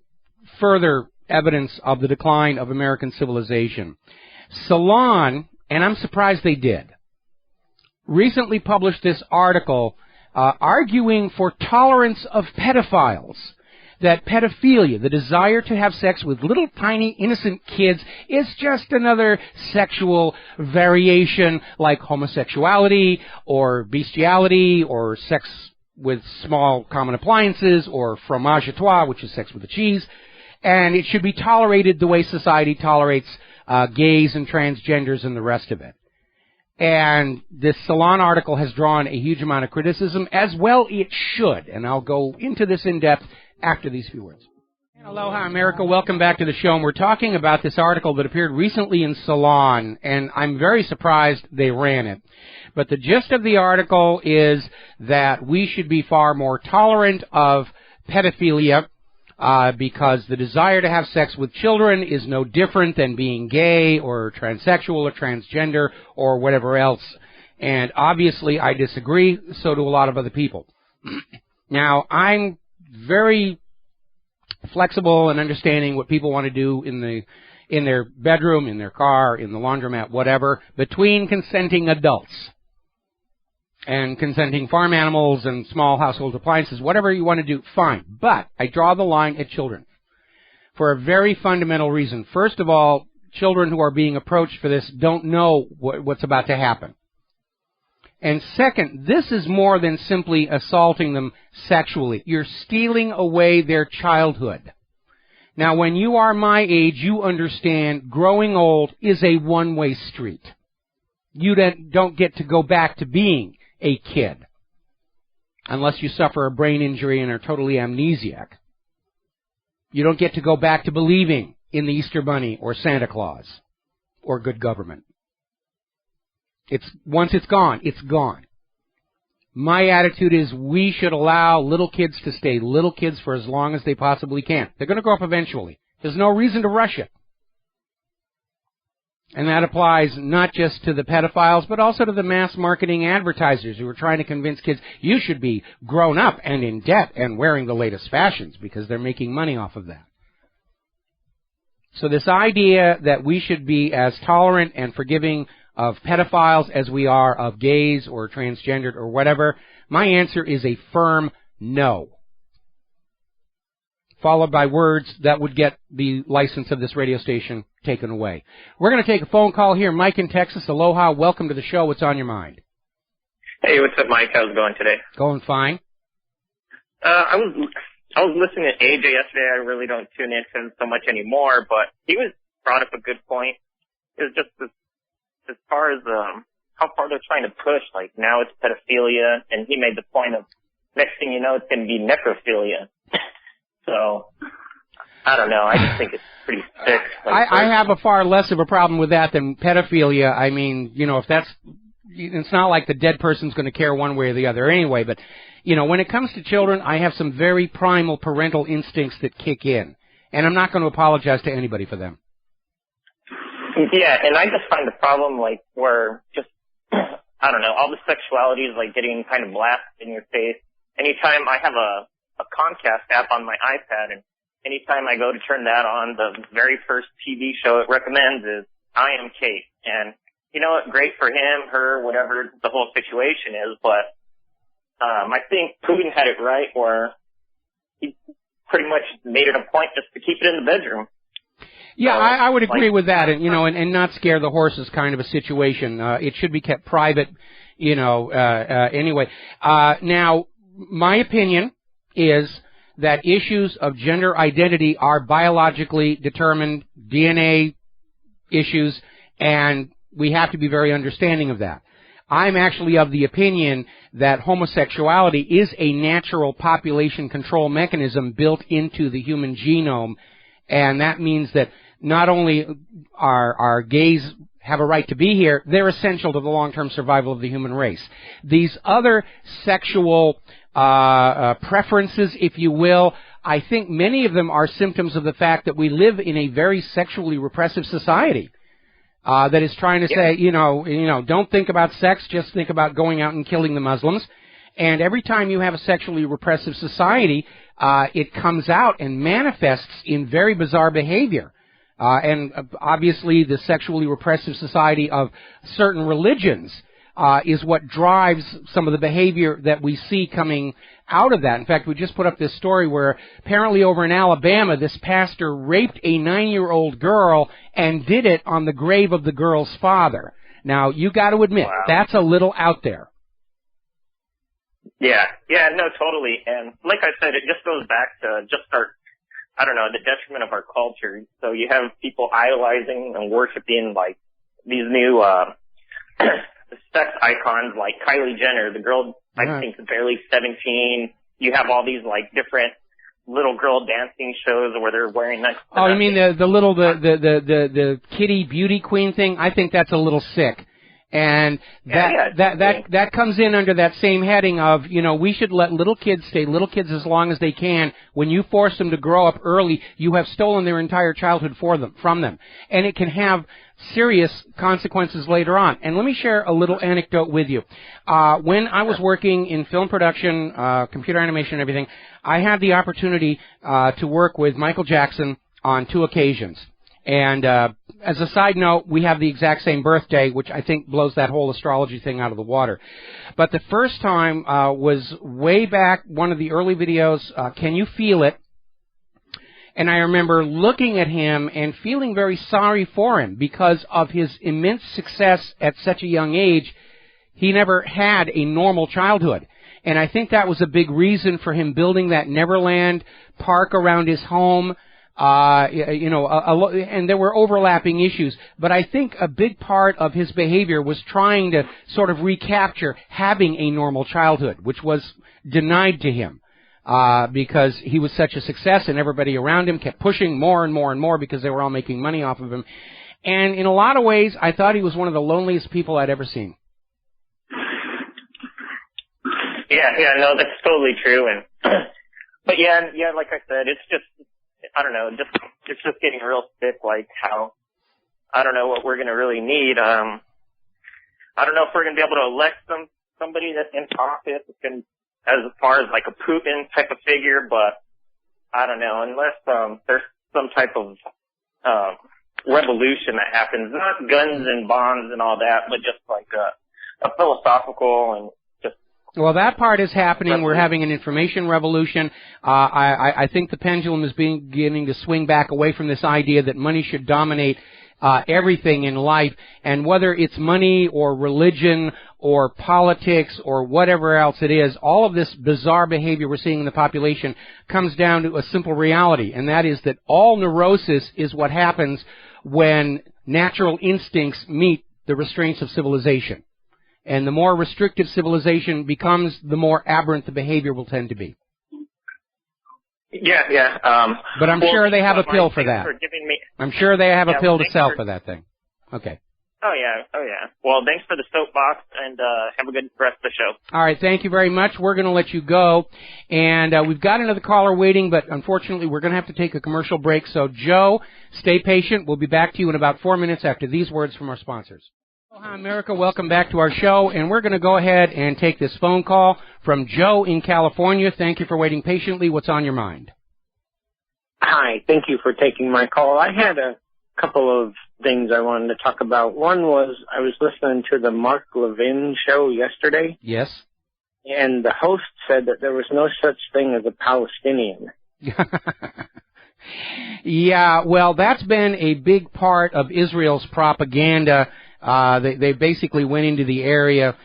further evidence of the decline of American civilization. Salon, and I'm surprised they did, recently published this article arguing for tolerance of pedophiles. that pedophilia, the desire to have sex with little tiny innocent kids, is just another sexual variation like homosexuality or bestiality or sex with small common appliances or fromage à trois, which is sex with the cheese, and it should be tolerated the way society tolerates gays and transgenders and the rest of it. And this Salon article has drawn a huge amount of criticism, as well it should, and I'll go into this in depth after these few words. Aloha, America. Welcome back to the show. And we're talking about this article that appeared recently in Salon, and I'm very surprised they ran it. But the gist of the article is that we should be far more tolerant of pedophilia because the desire to have sex with children is no different than being gay or transsexual or transgender or whatever else. And obviously I disagree, so do a lot of other people. Now, I'm very flexible and understanding what people want to do in their bedroom, in their car, in the laundromat, whatever, between consenting adults and consenting farm animals and small household appliances, whatever you want to do, fine. But I draw the line at children for a very fundamental reason. First of all, children who are being approached for this don't know what's about to happen. And second, this is more than simply assaulting them sexually. You're stealing away their childhood. Now, when you are my age, you understand growing old is a one-way street. You don't get to go back to being a kid unless you suffer a brain injury and are totally amnesiac. You don't get to go back to believing in the Easter Bunny or Santa Claus or good government. Once it's gone, it's gone. My attitude is we should allow little kids to stay little kids for as long as they possibly can. They're going to grow up eventually. There's no reason to rush it. And that applies not just to the pedophiles, but also to the mass marketing advertisers who are trying to convince kids you should be grown up and in debt and wearing the latest fashions because they're making money off of that. So this idea that we should be as tolerant and forgiving of pedophiles as we are of gays or transgendered or whatever, my answer is a firm no. Followed by words that would get the license of this radio station taken away. We're going to take a phone call here. Mike in Texas. Aloha. Welcome to the show. What's on your mind? Hey, what's up, Mike? How's it going today? Going fine. I was listening to AJ yesterday. I really don't tune into him so much anymore, but he brought up a good point. It was just as far as how far they're trying to push, like now it's pedophilia, and he made the point of next thing you know it's going to be necrophilia. So, I don't know. I just think it's pretty sick. I have a far less of a problem with that than pedophilia. I mean, if it's not like the dead person's going to care one way or the other anyway, but, when it comes to children, I have some very primal parental instincts that kick in, and I'm not going to apologize to anybody for them. Yeah, and I just find the problem, where just, I don't know, all the sexuality is, getting kind of blasted in your face. Anytime I have a Comcast app on my iPad, and anytime I go to turn that on, the very first TV show it recommends is I Am Kate. And you know what? Great for him, her, whatever the whole situation is, but I think Putin had it right where he pretty much made it a point just to keep it in the bedroom. Yeah, I would agree with that, and and not scare the horses kind of a situation. It should be kept private, anyway. Now, my opinion is that issues of gender identity are biologically determined DNA issues, and we have to be very understanding of that. I'm actually of the opinion that homosexuality is a natural population control mechanism built into the human genome, and that means that not only are gays have a right to be here, they're essential to the long-term survival of the human race. These other sexual preferences, if you will, I think many of them are symptoms of the fact that we live in a very sexually repressive society that is trying to say, don't think about sex, just think about going out and killing the Muslims. And every time you have a sexually repressive society, it comes out and manifests in very bizarre behavior. And obviously the sexually repressive society of certain religions is what drives some of the behavior that we see coming out of that. In fact, we just put up this story where apparently over in Alabama, this pastor raped a 9-year-old girl and did it on the grave of the girl's father. Now, you got to admit, that's a little out there. Yeah, no, totally. And like I said, it just goes back to just the detriment of our culture. So you have people idolizing and worshiping like these new sex icons like Kylie Jenner, the girl I think is barely 17. You have all these like different little girl dancing shows where they're wearing like. Oh, you mean the kitty beauty queen thing? I think that's a little sick. And that comes in under that same heading of, we should let little kids stay little kids as long as they can. When you force them to grow up early, you have stolen their entire childhood from them. And it can have serious consequences later on. And let me share a little anecdote with you. When I was working in film production, computer animation and everything, I had the opportunity to work with Michael Jackson on 2 occasions. And as a side note, we have the exact same birthday, which I think blows that whole astrology thing out of the water. But the first time was way back, one of the early videos, Can You Feel It? And I remember looking at him and feeling very sorry for him because of his immense success at such a young age. He never had a normal childhood. And I think that was a big reason for him building that Neverland park around his home. And there were overlapping issues, but I think a big part of his behavior was trying to sort of recapture having a normal childhood, which was denied to him, because he was such a success and everybody around him kept pushing more and more and more because they were all making money off of him. And in a lot of ways, I thought he was one of the loneliest people I'd ever seen. Yeah, no, that's totally true. And, but yeah, like I said, it's just, I don't know, it's just getting real sick, like how, I don't know what we're going to really need. I don't know if we're going to be able to elect somebody that's in office as far as like a Putin type of figure, but I don't know, unless there's some type of revolution that happens, not guns and bombs and all that, but just like a philosophical and just. Well, that part is happening. We're having an information revolution. I think the pendulum is beginning to swing back away from this idea that money should dominate everything in life, and whether it's money or religion or politics or whatever else it is, all of this bizarre behavior we're seeing in the population comes down to a simple reality, and that is that all neurosis is what happens when natural instincts meet the restraints of civilization. And the more restrictive civilization becomes, the more aberrant the behavior will tend to be. Yeah. But I'm sure they have a pill for that. I'm sure they have a pill to sell for that thing. Okay. Oh, yeah. Well, thanks for the soapbox, and have a good rest of the show. All right, thank you very much. We're going to let you go. And we've got another caller waiting, but unfortunately we're going to have to take a commercial break. So, Joe, stay patient. We'll be back to you in about 4 minutes after these words from our sponsors. Hi, America. Welcome back to our show, and we're going to go ahead and take this phone call from Joe in California. Thank you for waiting patiently. What's on your mind? Hi. Thank you for taking my call. I had a couple of things I wanted to talk about. One was I was listening to the Mark Levin show yesterday. Yes. And the host said that there was no such thing as a Palestinian. Yeah, well, that's been a big part of Israel's propaganda. They basically went into the area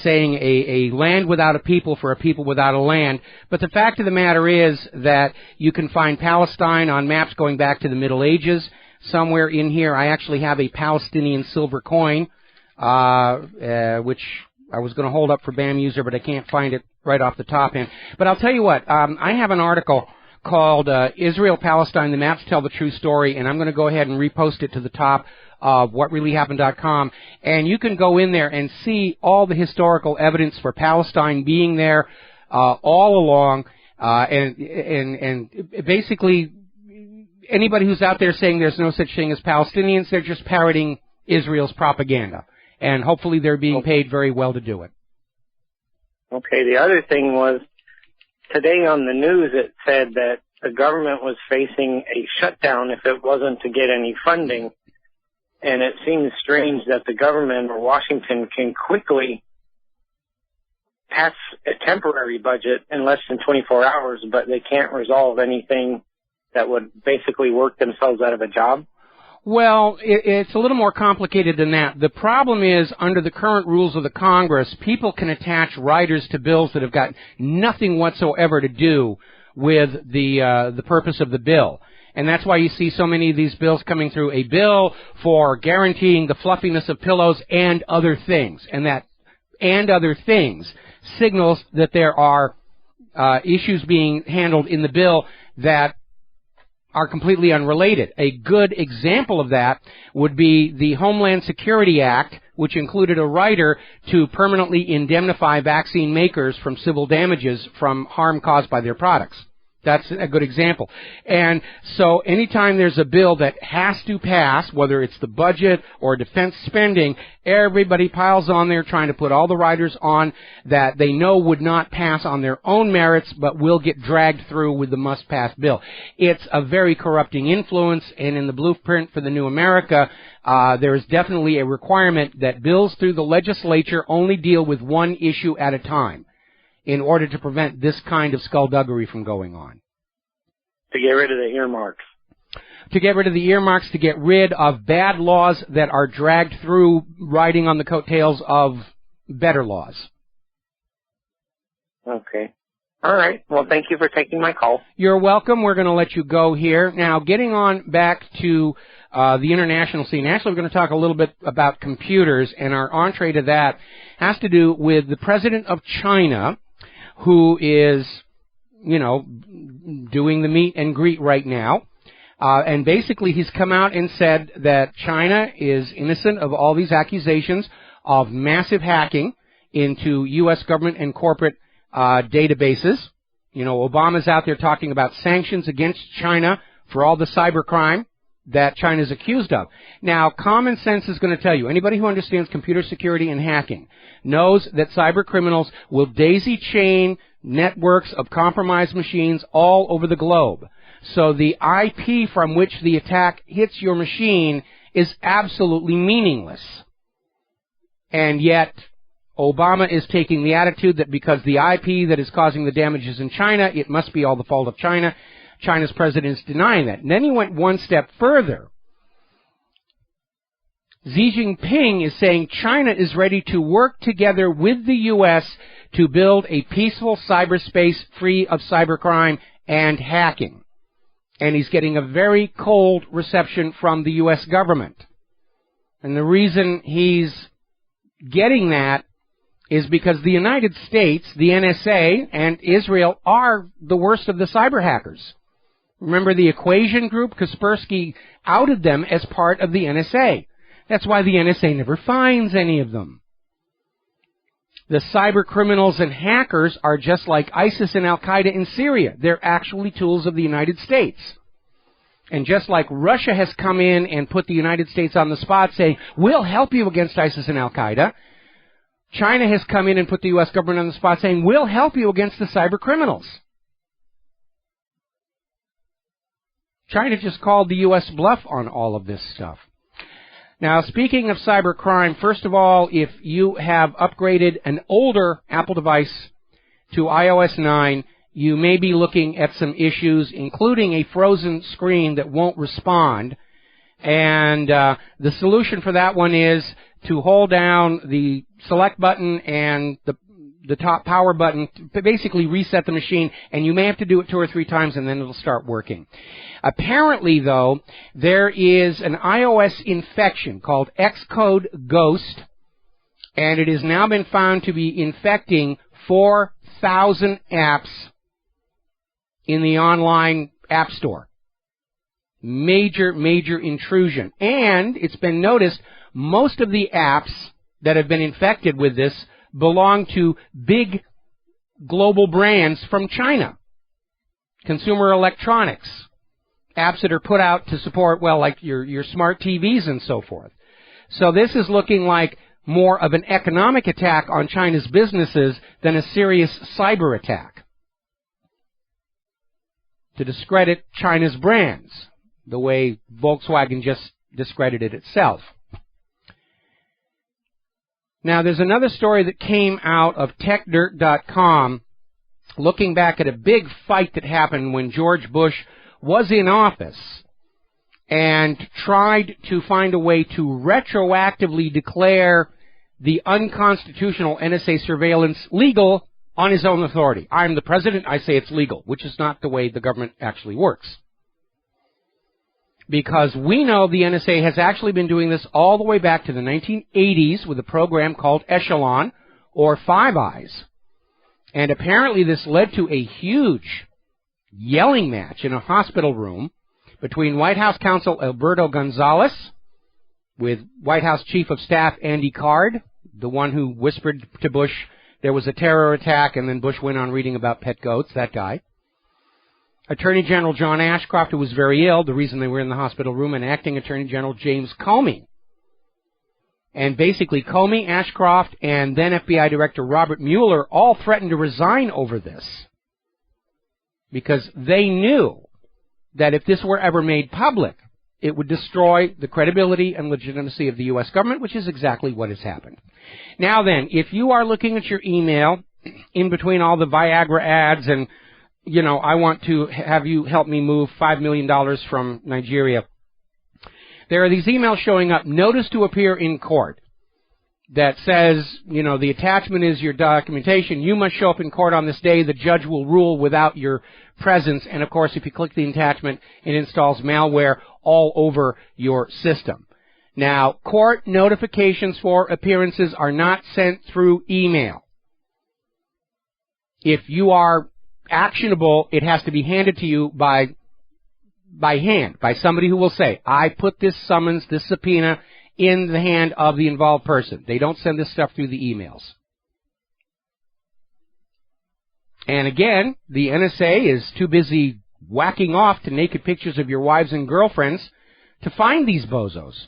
saying a land without a people for a people without a land. But the fact of the matter is that you can find Palestine on maps going back to the Middle Ages. Somewhere in here, I actually have a Palestinian silver coin, which I was going to hold up for BAM user, but I can't find it right off the top end. But I'll tell you what, I have an article called Israel, Palestine, the Maps Tell the True Story, and I'm going to go ahead and repost it to the top of WhatReallyHappened.com, and you can go in there and see all the historical evidence for Palestine being there all along, and basically anybody who's out there saying there's no such thing as Palestinians, they're just parroting Israel's propaganda, and hopefully they're being paid very well to do it. Okay, the other thing was, today on the news it said that the government was facing a shutdown if it wasn't to get any funding. And it seems strange that the government or Washington can quickly pass a temporary budget in less than 24 hours, but they can't resolve anything that would basically work themselves out of a job. Well, it's a little more complicated than that. The problem is, under the current rules of the Congress, people can attach riders to bills that have got nothing whatsoever to do with the purpose of the bill. And that's why you see so many of these bills coming through. A bill for guaranteeing the fluffiness of pillows and other things. And that and other things signals that there are issues being handled in the bill that are completely unrelated. A good example of that would be the Homeland Security Act, which included a rider to permanently indemnify vaccine makers from civil damages from harm caused by their products. That's a good example. And so anytime there's a bill that has to pass, whether it's the budget or defense spending, everybody piles on there trying to put all the riders on that they know would not pass on their own merits, but will get dragged through with the must-pass bill. It's a very corrupting influence, and in the blueprint for the New America, there is definitely a requirement that bills through the legislature only deal with one issue at a time, in order to prevent this kind of skullduggery from going on. To get rid of the earmarks. To get rid of the earmarks, to get rid of bad laws that are dragged through riding on the coattails of better laws. Okay. All right. Well, thank you for taking my call. You're welcome. We're going to let you go here. Now, getting on back to the international scene. Actually, we're going to talk a little bit about computers, and our entree to that has to do with the president of China, who is, doing the meet and greet right now. And basically he's come out and said that China is innocent of all these accusations of massive hacking into U.S. government and corporate databases. Obama's out there talking about sanctions against China for all the cybercrime that China's accused of. Now, common sense is going to tell you, anybody who understands computer security and hacking knows that cyber criminals will daisy chain networks of compromised machines all over the globe. So the IP from which the attack hits your machine is absolutely meaningless. And yet, Obama is taking the attitude that because the IP that is causing the damages in China, it must be all the fault of China. China's president is denying that. And then he went one step further. Xi Jinping is saying China is ready to work together with the U.S. to build a peaceful cyberspace free of cybercrime and hacking. And he's getting a very cold reception from the U.S. government. And the reason he's getting that is because the United States, the NSA, and Israel are the worst of the cyber hackers. Remember the Equation Group? Kaspersky outed them as part of the NSA. That's why the NSA never finds any of them. The cyber criminals and hackers are just like ISIS and Al-Qaeda in Syria. They're actually tools of the United States. And just like Russia has come in and put the United States on the spot saying, we'll help you against ISIS and Al-Qaeda, China has come in and put the U.S. government on the spot saying, we'll help you against the cyber criminals. China just called the U.S. bluff on all of this stuff. Now, speaking of cybercrime, first of all, if you have upgraded an older Apple device to iOS 9, you may be looking at some issues, including a frozen screen that won't respond. And the solution for that one is to hold down the select button and the top power button to basically reset the machine, and you may have to do it 2 or 3 times and then it'll start working. Apparently, though, there is an iOS infection called Xcode Ghost, and it has now been found to be infecting 4,000 apps in the online app store. Major, major intrusion. And it's been noticed most of the apps that have been infected with this belong to big global brands from China. Consumer electronics. Apps that are put out to support, well, like your smart TVs and so forth. So this is looking like more of an economic attack on China's businesses than a serious cyber attack to discredit China's brands, the way Volkswagen just discredited itself. Now, there's another story that came out of TechDirt.com looking back at a big fight that happened when George Bush was in office and tried to find a way to retroactively declare the unconstitutional NSA surveillance legal on his own authority. I'm the president, I say it's legal, which is not the way the government actually works. Because we know the NSA has actually been doing this all the way back to the 1980s with a program called Echelon, or Five Eyes. And apparently this led to a huge yelling match in a hospital room between White House counsel Alberto Gonzales with White House Chief of Staff Andy Card, the one who whispered to Bush there was a terror attack, and then Bush went on reading about pet goats, that guy. Attorney General John Ashcroft, who was very ill, the reason they were in the hospital room, and Acting Attorney General James Comey. And basically Comey, Ashcroft, and then FBI Director Robert Mueller all threatened to resign over this because they knew that if this were ever made public, it would destroy the credibility and legitimacy of the U.S. government, which is exactly what has happened. Now then, if you are looking at your email in between all the Viagra ads and, you know, I want to have you help me move $5 million from Nigeria, there are these emails showing up, notice to appear in court, that says, you know, the attachment is your documentation. You must show up in court on this day. The judge will rule without your presence. And, of course, if you click the attachment, it installs malware all over your system. Now, court notifications for appearances are not sent through email. If you are actionable, it has to be handed to you by hand, by somebody who will say, I put this summons, this subpoena, in the hand of the involved person. They don't send this stuff through the emails. And again, the NSA is too busy whacking off to naked pictures of your wives and girlfriends to find these bozos.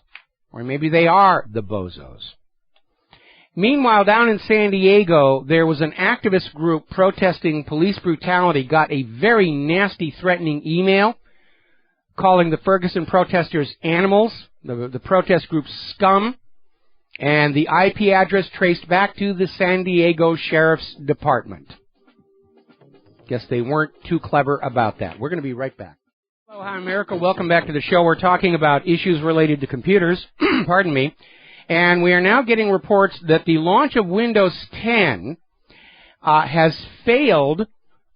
Or maybe they are the bozos. Meanwhile, down in San Diego, there was an activist group protesting police brutality, got a very nasty, threatening email calling the Ferguson protesters animals, the protest group scum, and the IP address traced back to the San Diego Sheriff's Department. Guess they weren't too clever about that. We're going to be right back. Hello, hi America. Welcome back to the show. We're talking about issues related to computers. Pardon me. And we are now getting reports that the launch of Windows 10 has failed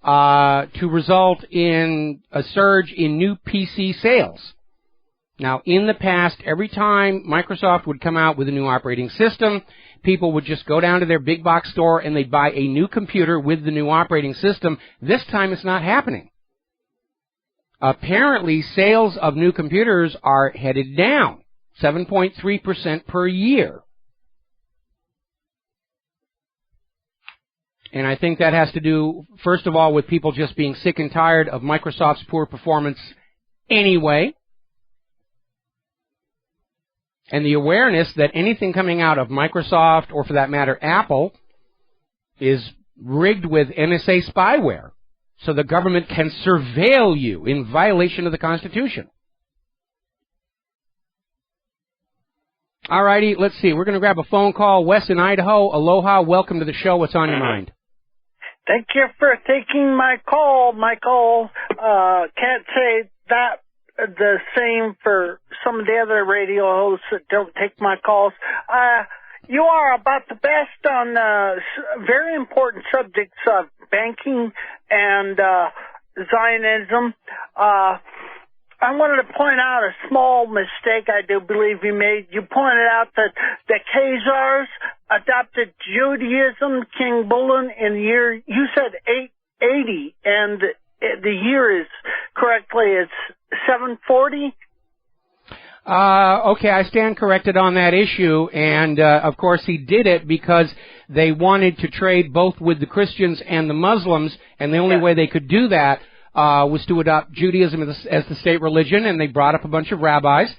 to result in a surge in new PC sales. Now, in the past, every time Microsoft would come out with a new operating system, people would just go down to their big box store and they'd buy a new computer with the new operating system. This time it's not happening. Apparently, sales of new computers are headed down, 7.3% per year. And I think that has to do, first of all, with people just being sick and tired of Microsoft's poor performance anyway. And the awareness that anything coming out of Microsoft, or for that matter, Apple, is rigged with NSA spyware. So the government can surveil you in violation of the Constitution. All righty, let's see. We're going to grab a phone call. Wes in Idaho. Aloha. Welcome to the show. What's on your mind? Thank you for taking my call, Michael. Can't say that the same for some of the other radio hosts that don't take my calls. You are about the best on very important subjects of banking and Zionism. I wanted to point out a small mistake I do believe you made. You pointed out that the Khazars adopted Judaism, King Bullen, in the year, you said 880, and the year is correctly, it's 740? Okay, I stand corrected on that issue, and of course he did it because they wanted to trade both with the Christians and the Muslims, and the only way they could do that was to adopt Judaism as the state religion, and they brought up a bunch of rabbis.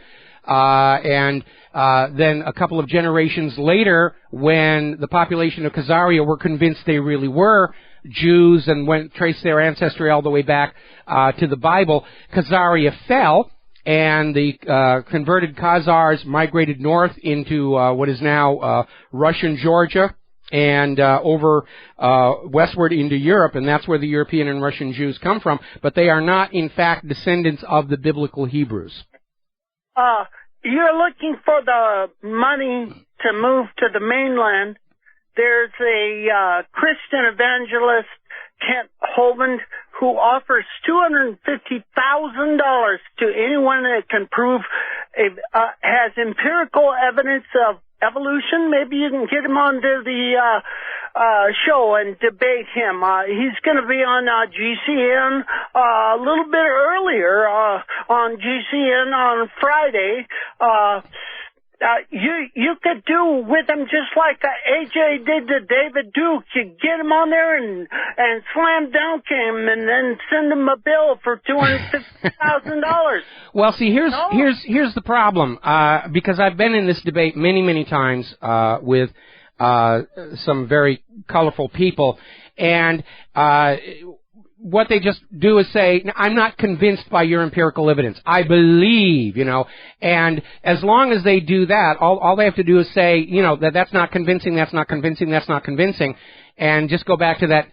And then a couple of generations later, when the population of Khazaria were convinced they really were Jews and traced their ancestry all the way back to the Bible, Khazaria fell, and the converted Khazars migrated north into what is now Russian Georgia, and over westward into Europe, and that's where the European and Russian Jews come from, but they are not, in fact, descendants of the biblical Hebrews. You're looking for the money to move to the mainland. There's a Christian evangelist, Kent Holland, who offers $250,000 to anyone that can prove has empirical evidence of evolution. Maybe you can get him onto the show and debate him. He's going to be on GCN a little bit earlier on GCN on Friday. You could do with him just like AJ did to David Duke. You get him on there and slam dunk him, and then send him a bill for $250,000. Well, see, here's the problem. Because I've been in this debate many times with some very colorful people, and what they just do is say, I'm not convinced by your empirical evidence. I believe, and as long as they do that, all they have to do is say, that's not convincing, that's not convincing, that's not convincing, and just go back to that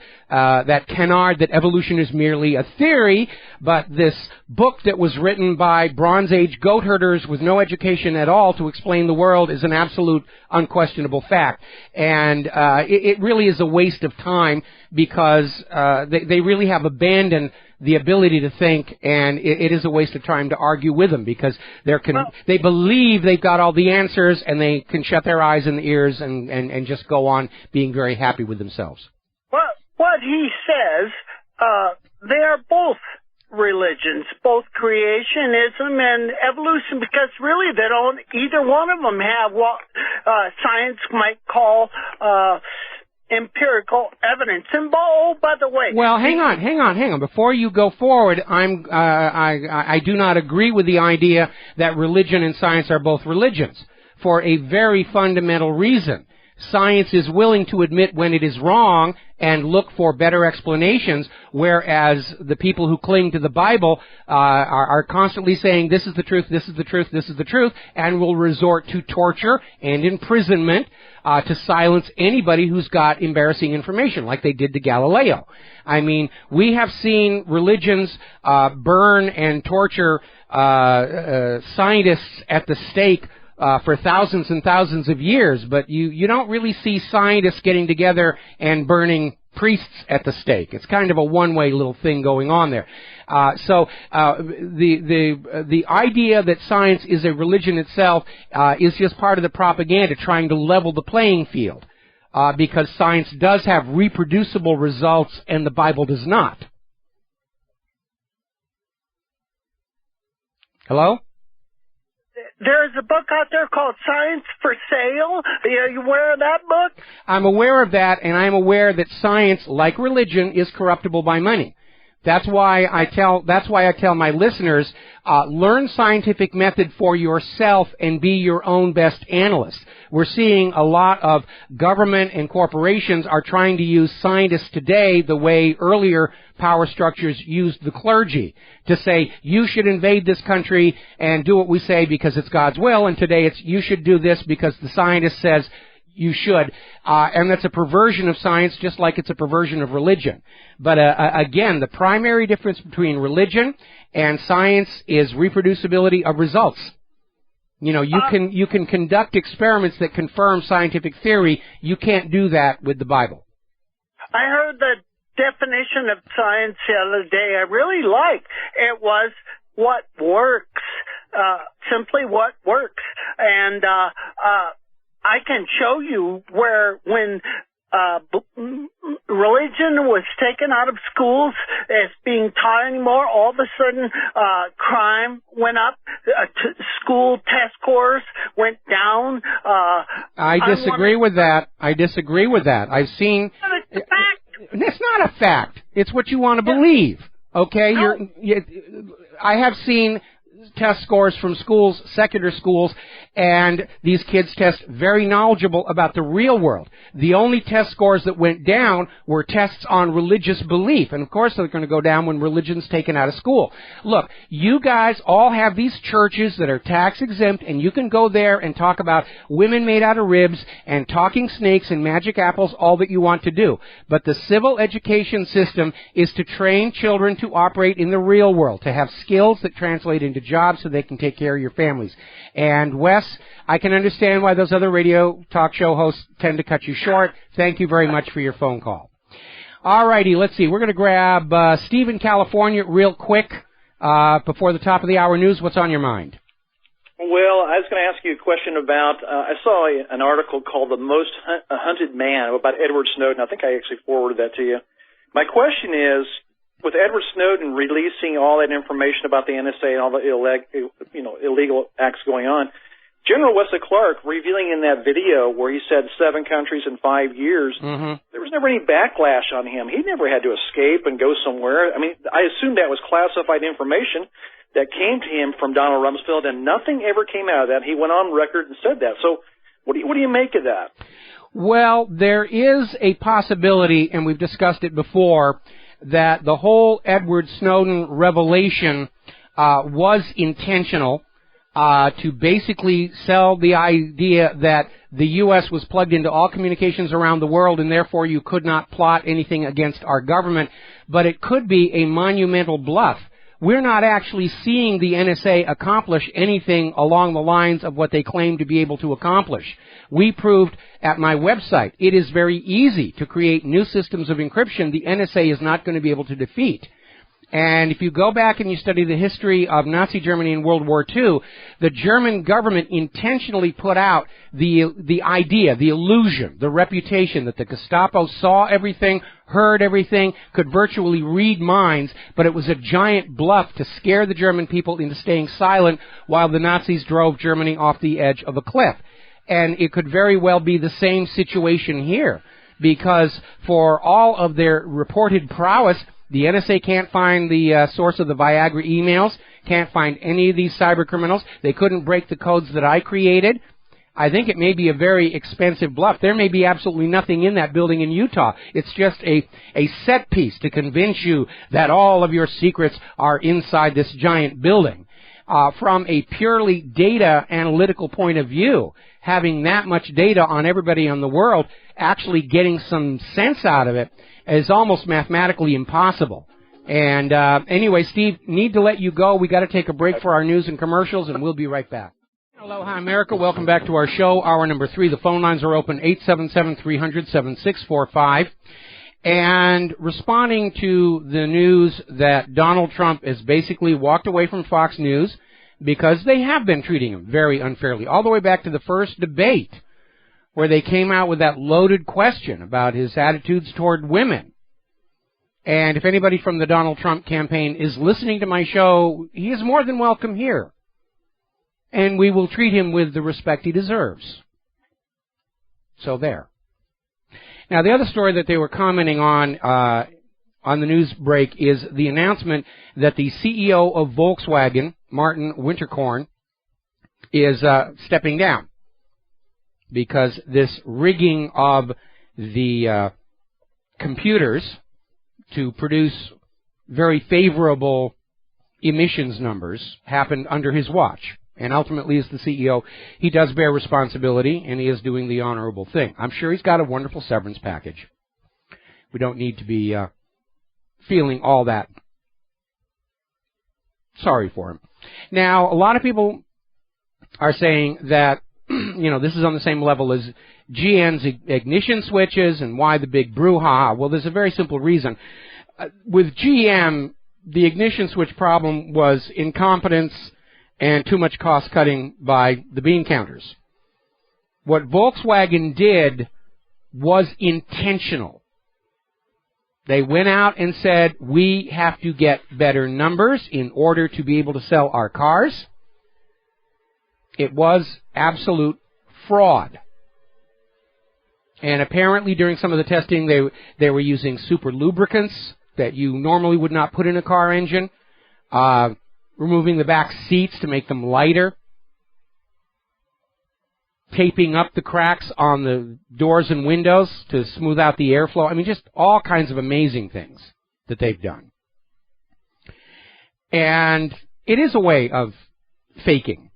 canard that evolution is merely a theory, but this book that was written by Bronze Age goat herders with no education at all to explain the world is an absolute unquestionable fact. And it really is a waste of time, because they really have abandoned the ability to think, and it is a waste of time to argue with them, because they believe they've got all the answers, and they can shut their eyes and ears and just go on being very happy with themselves. Well, what he says, they are both religions, both creationism and evolution, because really they don't, either one of them have what science might call empirical evidence. And by the way, well, hang on. Before you go forward, I do not agree with the idea that religion and science are both religions, for a very fundamental reason. Science is willing to admit when it is wrong and look for better explanations, whereas the people who cling to the Bible are constantly saying, this is the truth, this is the truth, this is the truth, and will resort to torture and imprisonment to silence anybody who's got embarrassing information, like they did to Galileo. I mean, we have seen religions burn and torture scientists at the stake for thousands and thousands of years, but you don't really see scientists getting together and burning priests at the stake. It's kind of a one-way little thing going on there. So the idea that science is a religion itself is just part of the propaganda trying to level the playing field, because science does have reproducible results and the Bible does not. Hello? There's a book out there called Science for Sale. Are you aware of that book? I'm aware of that, and I'm aware that science, like religion, is corruptible by money. That's why I tell my listeners, learn scientific method for yourself and be your own best analyst. We're seeing a lot of government and corporations are trying to use scientists today the way earlier power structures used the clergy, to say, you should invade this country and do what we say because it's God's will, and today it's, you should do this because the scientist says you should. And that's a perversion of science, just like it's a perversion of religion. But again, the primary difference between religion and science is reproducibility of results. You can conduct experiments that confirm scientific theory. You can't do that with the Bible. I heard the definition of science the other day I really liked. It was what works, simply what works. And I can show you where when religion was taken out of schools as being taught anymore, all of a sudden crime went up, school test scores went down. I disagree with that. I've seen... It's not a fact. It's what you want to believe. Okay? I have seen test scores from schools, secular schools, and these kids test very knowledgeable about the real world. The only test scores that went down were tests on religious belief, and of course they're going to go down when religion's taken out of school. Look, you guys all have these churches that are tax exempt, and you can go there and talk about women made out of ribs and talking snakes and magic apples all that you want to do. But the civil education system is to train children to operate in the real world, to have skills that translate into jobs so they can take care of your families. And Wes, I can understand why those other radio talk show hosts tend to cut you short. Thank you very much for your phone call. All righty, let's see. We're going to grab Steve in California real quick before the top of the hour news. What's on your mind? Well, I was going to ask you a question about, I saw an article called The Most Hunted Man about Edward Snowden. I think I actually forwarded that to you. My question is, with Edward Snowden releasing all that information about the NSA and all the illegal acts going on, General Wesley Clark revealing in that video where he said 7 countries in 5 years, there was never any backlash on him. He never had to escape and go somewhere. I mean, I assume that was classified information that came to him from Donald Rumsfeld, and nothing ever came out of that. He went on record and said that. So what do you make of that? Well, there is a possibility, and we've discussed it before, that the whole Edward Snowden revelation was intentional to basically sell the idea that the U.S. was plugged into all communications around the world and therefore you could not plot anything against our government. But it could be a monumental bluff. We're not actually seeing the NSA accomplish anything along the lines of what they claim to be able to accomplish. We proved at my website it is very easy to create new systems of encryption the NSA is not going to be able to defeat. And if you go back and you study the history of Nazi Germany in World War II, the German government intentionally put out the idea, the illusion, the reputation that the Gestapo saw everything, heard everything, could virtually read minds, but it was a giant bluff to scare the German people into staying silent while the Nazis drove Germany off the edge of a cliff. And it could very well be the same situation here, because for all of their reported prowess, the NSA can't find the source of the Viagra emails, can't find any of these cyber criminals. They couldn't break the codes that I created. I think it may be a very expensive bluff. There may be absolutely nothing in that building in Utah. It's just a set piece to convince you that all of your secrets are inside this giant building. From a purely data analytical point of view, having that much data on everybody in the world, actually getting some sense out of it is almost mathematically impossible. And anyway, Steve, need to let you go. We got to take a break for our news and commercials, and we'll be right back. Aloha, America. Welcome back to our show. Hour number 3. The phone lines are open, 877-300-7645. And responding to the news that Donald Trump has basically walked away from Fox News because they have been treating him very unfairly, all the way back to the first debate where they came out with that loaded question about his attitudes toward women. And if anybody from the Donald Trump campaign is listening to my show, he is more than welcome here. And we will treat him with the respect he deserves. So there. Now, the other story that they were commenting on the news break is the announcement that the CEO of Volkswagen, Martin Winterkorn, is stepping down because this rigging of the computers to produce very favorable emissions numbers happened under his watch. And ultimately, as the CEO, he does bear responsibility, and he is doing the honorable thing. I'm sure he's got a wonderful severance package. We don't need to be feeling all that sorry for him. Now, a lot of people are saying that, this is on the same level as GM's ignition switches and why the big brouhaha. Well, there's a very simple reason. With GM, the ignition switch problem was incompetence and too much cost-cutting by the bean counters. What Volkswagen did was intentional. They went out and said, we have to get better numbers in order to be able to sell our cars. It was absolute fraud. And apparently during some of the testing, they were using super lubricants that you normally would not put in a car engine. removing the back seats to make them lighter, taping up the cracks on the doors and windows to smooth out the airflow. I mean, just all kinds of amazing things that they've done. And it is a way of faking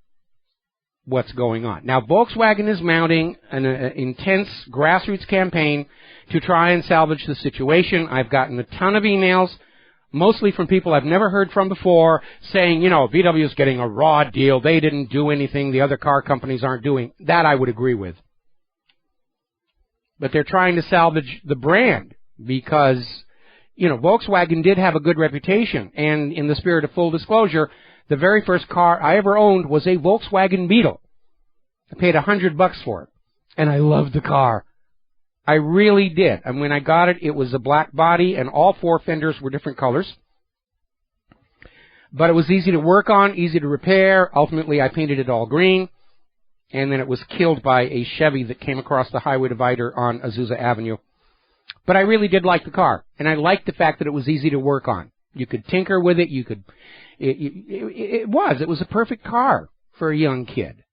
what's going on. Now, Volkswagen is mounting an intense grassroots campaign to try and salvage the situation. I've gotten a ton of emails, mostly from people I've never heard from before, saying, you know, VW is getting a raw deal. They didn't do anything the other car companies aren't doing. That I would agree with. But they're trying to salvage the brand because, you know, Volkswagen did have a good reputation. And in the spirit of full disclosure, the very first car I ever owned was a Volkswagen Beetle. I paid $100 for it. And I loved the car. I really did. And when I got it, it was a black body and all four fenders were different colors. But it was easy to work on, easy to repair. Ultimately, I painted it all green. And then it was killed by a Chevy that came across the highway divider on Azusa Avenue. But I really did like the car. And I liked the fact that it was easy to work on. You could tinker with it. You could. It was a perfect car for a young kid.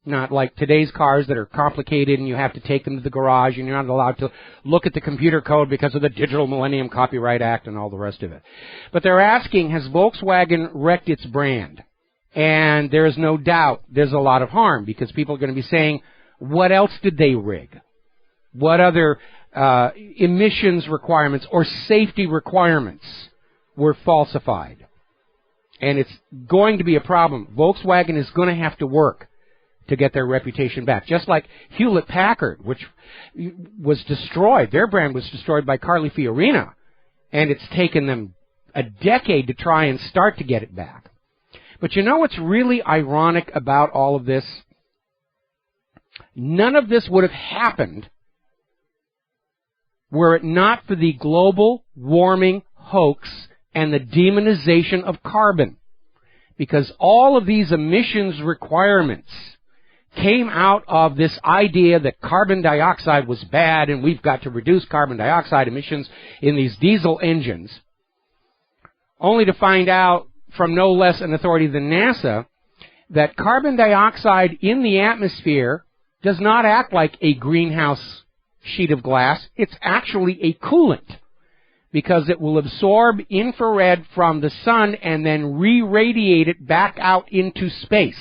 Not like today's cars that are complicated and you have to take them to the garage and you're not allowed to look at the computer code because of the Digital Millennium Copyright Act and all the rest of it. But they're asking, has Volkswagen wrecked its brand? And there is no doubt there's a lot of harm because people are going to be saying, what else did they rig? What other emissions requirements or safety requirements were falsified? And it's going to be a problem. Volkswagen is going to have to work to get their reputation back. Just like Hewlett-Packard, which was destroyed. Their brand was destroyed by Carly Fiorina. And it's taken them a decade to try and start to get it back. But you know what's really ironic about all of this? None of this would have happened were it not for the global warming hoax and the demonization of carbon. Because all of these emissions requirements came out of this idea that carbon dioxide was bad and we've got to reduce carbon dioxide emissions in these diesel engines, only to find out from no less an authority than NASA that carbon dioxide in the atmosphere does not act like a greenhouse sheet of glass. It's actually a coolant because it will absorb infrared from the sun and then re-radiate it back out into space.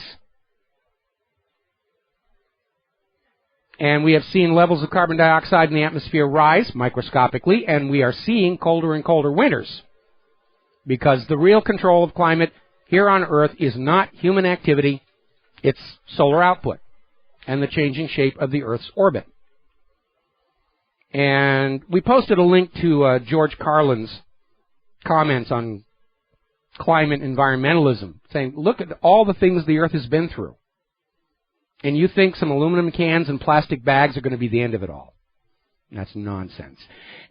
And we have seen levels of carbon dioxide in the atmosphere rise microscopically, and we are seeing colder and colder winters. Because the real control of climate here on Earth is not human activity, it's solar output and the changing shape of the Earth's orbit. And we posted a link to George Carlin's comments on climate environmentalism, saying, look at all the things the Earth has been through. And you think some aluminum cans and plastic bags are going to be the end of it all. That's nonsense.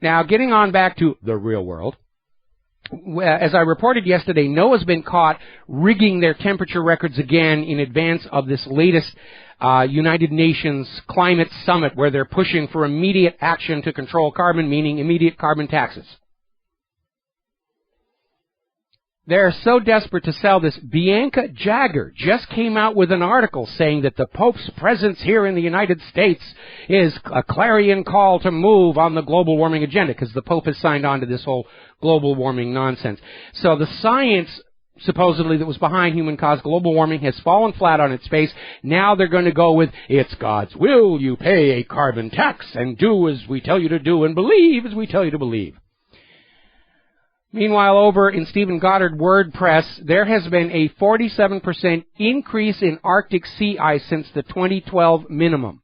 Now, getting on back to the real world, as I reported yesterday, NOAA's been caught rigging their temperature records again in advance of this latest United Nations climate summit where they're pushing for immediate action to control carbon, meaning immediate carbon taxes. They're so desperate to sell this. Bianca Jagger just came out with an article saying that the Pope's presence here in the United States is a clarion call to move on the global warming agenda because the Pope has signed on to this whole global warming nonsense. So the science, supposedly, that was behind human-caused global warming has fallen flat on its face. Now they're going to go with, it's God's will, you pay a carbon tax and do as we tell you to do and believe as we tell you to believe. Meanwhile, over in Stephen Goddard WordPress, there has been a 47% increase in Arctic sea ice since the 2012 minimum.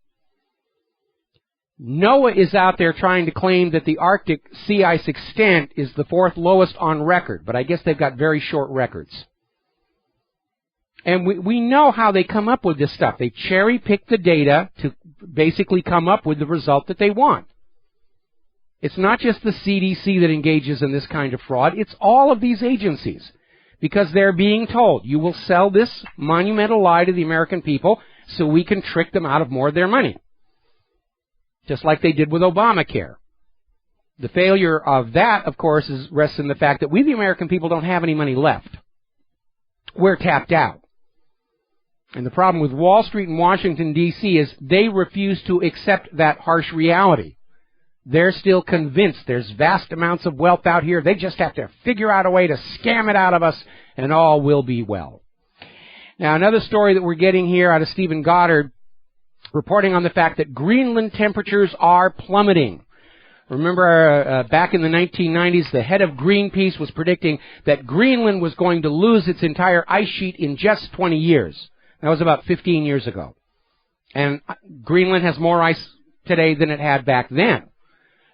NOAA is out there trying to claim that the Arctic sea ice extent is the fourth lowest on record, but I guess they've got very short records. And we know how they come up with this stuff. They cherry-pick the data to basically come up with the result that they want. It's not just the CDC that engages in this kind of fraud. It's all of these agencies. Because they're being told, you will sell this monumental lie to the American people so we can trick them out of more of their money. Just like they did with Obamacare. The failure of that, of course, rests in the fact that we, the American people, don't have any money left. We're tapped out. And the problem with Wall Street and Washington, D.C. is they refuse to accept that harsh reality. They're still convinced there's vast amounts of wealth out here. They just have to figure out a way to scam it out of us, and all will be well. Now, another story that we're getting here out of Stephen Goddard, reporting on the fact that Greenland temperatures are plummeting. Remember, back in the 1990s, the head of Greenpeace was predicting that Greenland was going to lose its entire ice sheet in just 20 years. That was about 15 years ago. And Greenland has more ice today than it had back then.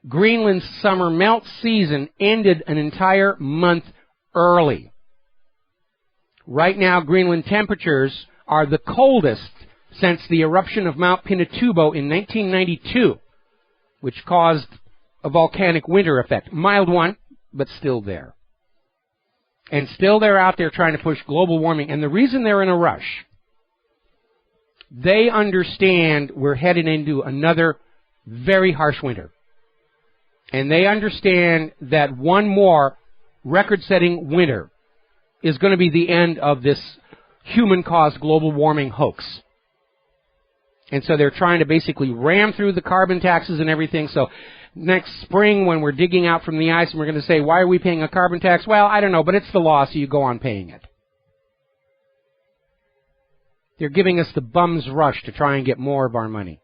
Greenland's summer melt season ended an entire month early. Right now, Greenland temperatures are the coldest since the eruption of Mount Pinatubo in 1992, which caused a volcanic winter effect. Mild one, but still there. And still they're out there trying to push global warming. And the reason they're in a rush, they understand we're headed into another very harsh winter. And they understand that one more record-setting winter is going to be the end of this human-caused global warming hoax. And so they're trying to basically ram through the carbon taxes and everything. So next spring, when we're digging out from the ice and we're going to say, why are we paying a carbon tax? Well, I don't know, but it's the law, so you go on paying it. They're giving us the bum's rush to try and get more of our money.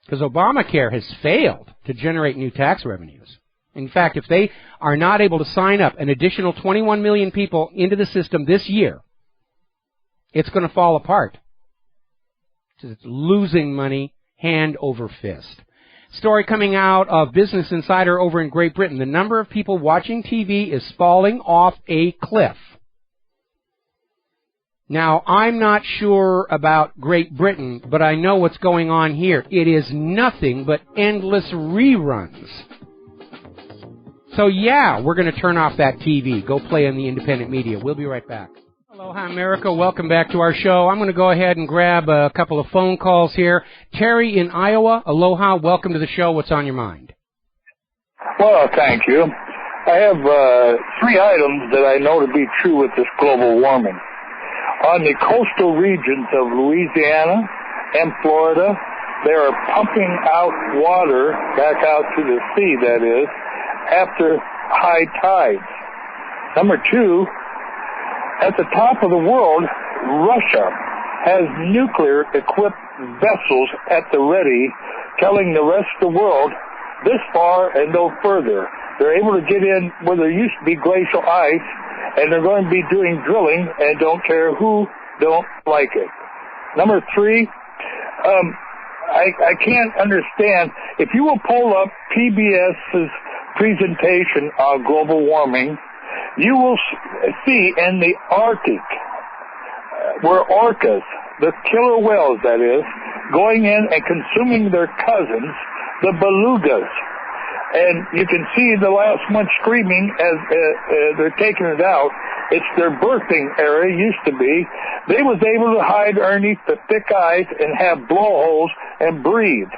Because Obamacare has failed to generate new tax revenues. In fact, if they are not able to sign up an additional 21 million people into the system this year, it's going to fall apart. It's losing money hand over fist. Story coming out of Business Insider over in Great Britain. The number of people watching TV is falling off a cliff. Now, I'm not sure about Great Britain, but I know what's going on here. It is nothing but endless reruns. So, yeah, we're going to turn off that TV. Go play on the independent media. We'll be right back. Aloha, America. Welcome back to our show. I'm going to go ahead and grab a couple of phone calls here. Terry in Iowa. Aloha. Welcome to the show. What's on your mind? Well, thank you. I have 3 items that I know to be true with this global warming. On the coastal regions of Louisiana and Florida, they are pumping out water back out to the sea, that is, after high tides. Number 2, at the top of the world, Russia has nuclear-equipped vessels at the ready, telling the rest of the world this far and no further. They're able to get in where there used to be glacial ice, and they're going to be doing drilling and don't care who don't like it. Number 3, I can't understand. If you will pull up PBS's presentation on global warming, you will see in the Arctic where orcas, the killer whales that is, going in and consuming their cousins, the belugas. And you can see the last one screaming as they're taking it out. It's their birthing area, used to be. They was able to hide underneath the thick ice and have blowholes and breathe.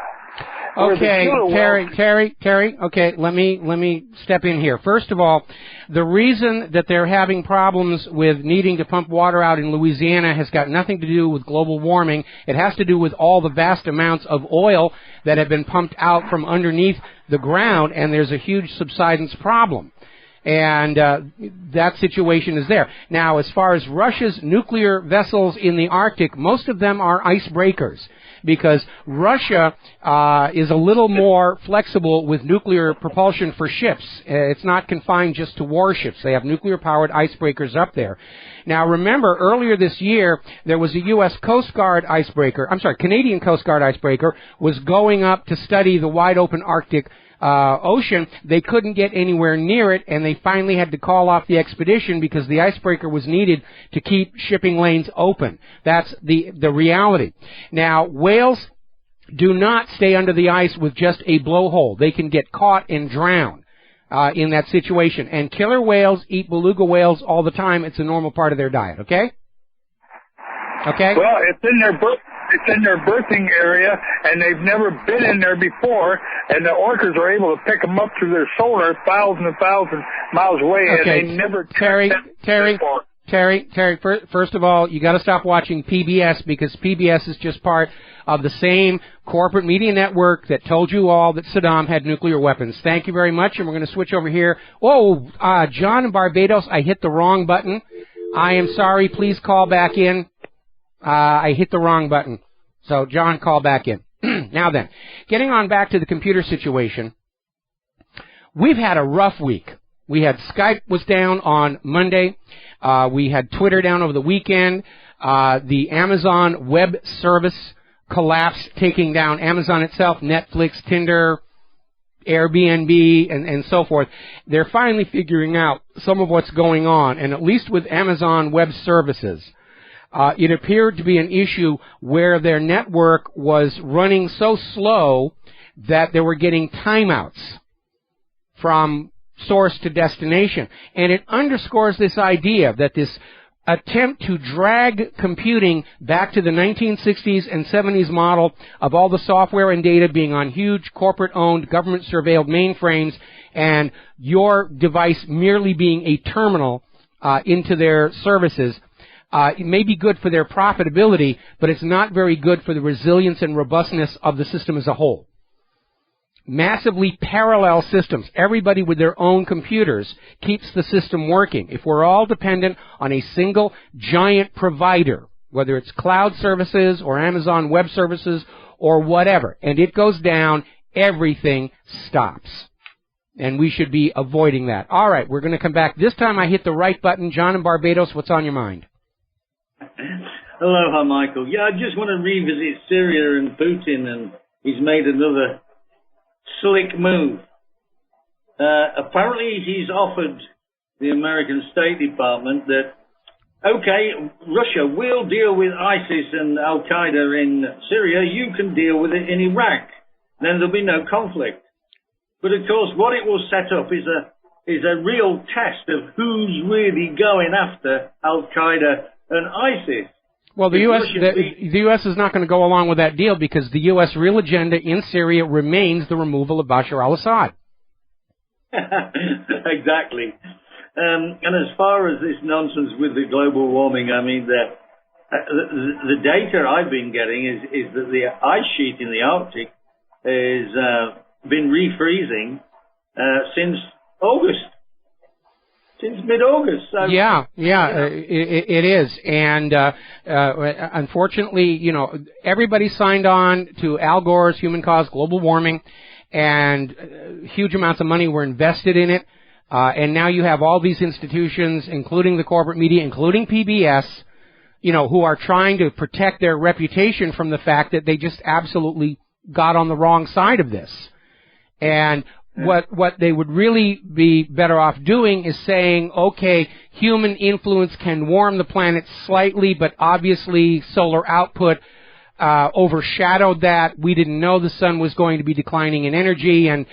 Okay, Terry, okay, let me step in here. First of all, the reason that they're having problems with needing to pump water out in Louisiana has got nothing to do with global warming. It has to do with all the vast amounts of oil that have been pumped out from underneath the ground, and there's a huge subsidence problem. And that situation is there. Now, as far as Russia's nuclear vessels in the Arctic, most of them are icebreakers, because Russia is a little more flexible with nuclear propulsion for ships. It's not confined just to warships. They have nuclear-powered icebreakers up there. Now, remember, earlier this year, there was a U.S. Coast Guard icebreaker, Canadian Coast Guard icebreaker, was going up to study the wide-open Arctic ocean. They couldn't get anywhere near it, and they finally had to call off the expedition because the icebreaker was needed to keep shipping lanes open. That's the reality. Now, whales do not stay under the ice with just a blowhole. They can get caught and drown in that situation. And killer whales eat beluga whales all the time. It's a normal part of their diet, okay? Okay? Well, it's in their It's in their birthing area, and they've never been in there before, and the orcas are able to pick them up through their sonar thousands and thousands of miles away, and they never... Terry, first of all, you got to stop watching PBS, because PBS is just part of the same corporate media network that told you all that Saddam had nuclear weapons. Thank you very much, and we're going to switch over here. Oh, John in Barbados, I hit the wrong button. I am sorry. Please call back in. I hit the wrong button. So, John, call back in. Now then, getting on back to the computer situation, we've had a rough week. We had Skype was down on Monday. We had Twitter down over the weekend. The Amazon Web Service collapsed, taking down Amazon itself, Netflix, Tinder, Airbnb, and so forth. They're finally figuring out some of what's going on, and at least with Amazon Web Services, it appeared to be an issue where their network was running so slow that they were getting timeouts from source to destination. And it underscores this idea that this attempt to drag computing back to the 1960s and 70s model of all the software and data being on huge corporate-owned, government-surveilled mainframes, and your device merely being a terminal into their services. It may be good for their profitability, but it's not very good for the resilience and robustness of the system as a whole. Massively parallel systems, everybody with their own computers, keeps the system working. If we're all dependent on a single giant provider, whether it's cloud services or Amazon Web Services or whatever, and it goes down, everything stops. And we should be avoiding that. All right, we're going to come back. This time I hit the right button. John in Barbados, what's on your mind? Aloha, Michael. Yeah, I just want to revisit Syria and Putin, and he's made another slick move. Apparently he's offered the American State Department that, okay, Russia will deal with ISIS and Al-Qaeda in Syria, you can deal with it in Iraq. Then there'll be no conflict. But of course, what it will set up is a real test of who's really going after Al-Qaeda and ISIS. Well, the U.S. is not going to go along with that deal, because the U.S. real agenda in Syria remains the removal of Bashar al-Assad. Exactly. And as far as this nonsense with the global warming, I mean, the data I've been getting is that the ice sheet in the Arctic has been refreezing since August. Since mid-August. So, it is. And unfortunately, everybody signed on to Al Gore's human caused global warming, and huge amounts of money were invested in it. And now you have all these institutions, including the corporate media, including PBS, who are trying to protect their reputation from the fact that they just absolutely got on the wrong side of this. And what they would really be better off doing is saying, okay, human influence can warm the planet slightly, but obviously solar output overshadowed that. We didn't know the sun was going to be declining in energy, and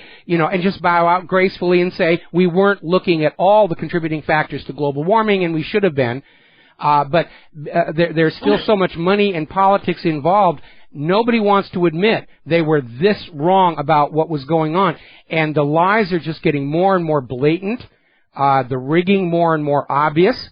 just bow out gracefully and say we weren't looking at all the contributing factors to global warming, and we should have been. But there's still so much money and politics involved. Nobody wants to admit they were this wrong about what was going on. And the lies are just getting more and more blatant, the rigging more and more obvious,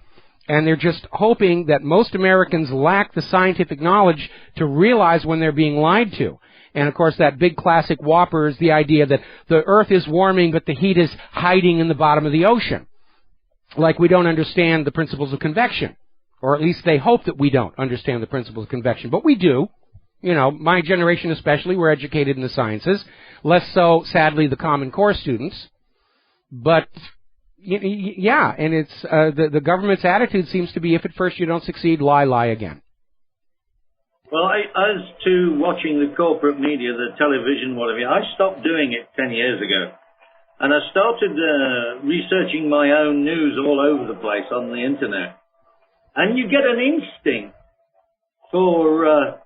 and they're just hoping that most Americans lack the scientific knowledge to realize when they're being lied to. And, of course, that big classic whopper is the idea that the Earth is warming, but the heat is hiding in the bottom of the ocean. Like we don't understand the principles of convection. Or at least they hope that we don't understand the principles of convection. But we do. My generation especially, we're educated in the sciences. Less so, sadly, the Common Core students. But, yeah, and it's the government's attitude seems to be, if at first you don't succeed, lie again. Well, as to watching the corporate media, the television, whatever, I stopped doing it 10 years ago. And I started researching my own news all over the place on the internet. And you get an instinct for...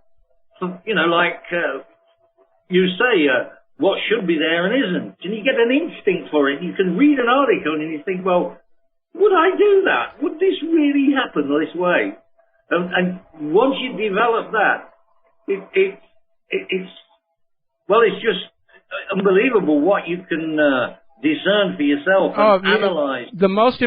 you say, what should be there and isn't. And you get an instinct for it. You can read an article and you think, well, would I do that? Would this really happen this way? And once you develop that, It's just unbelievable what you can discern for yourself and analyze. The most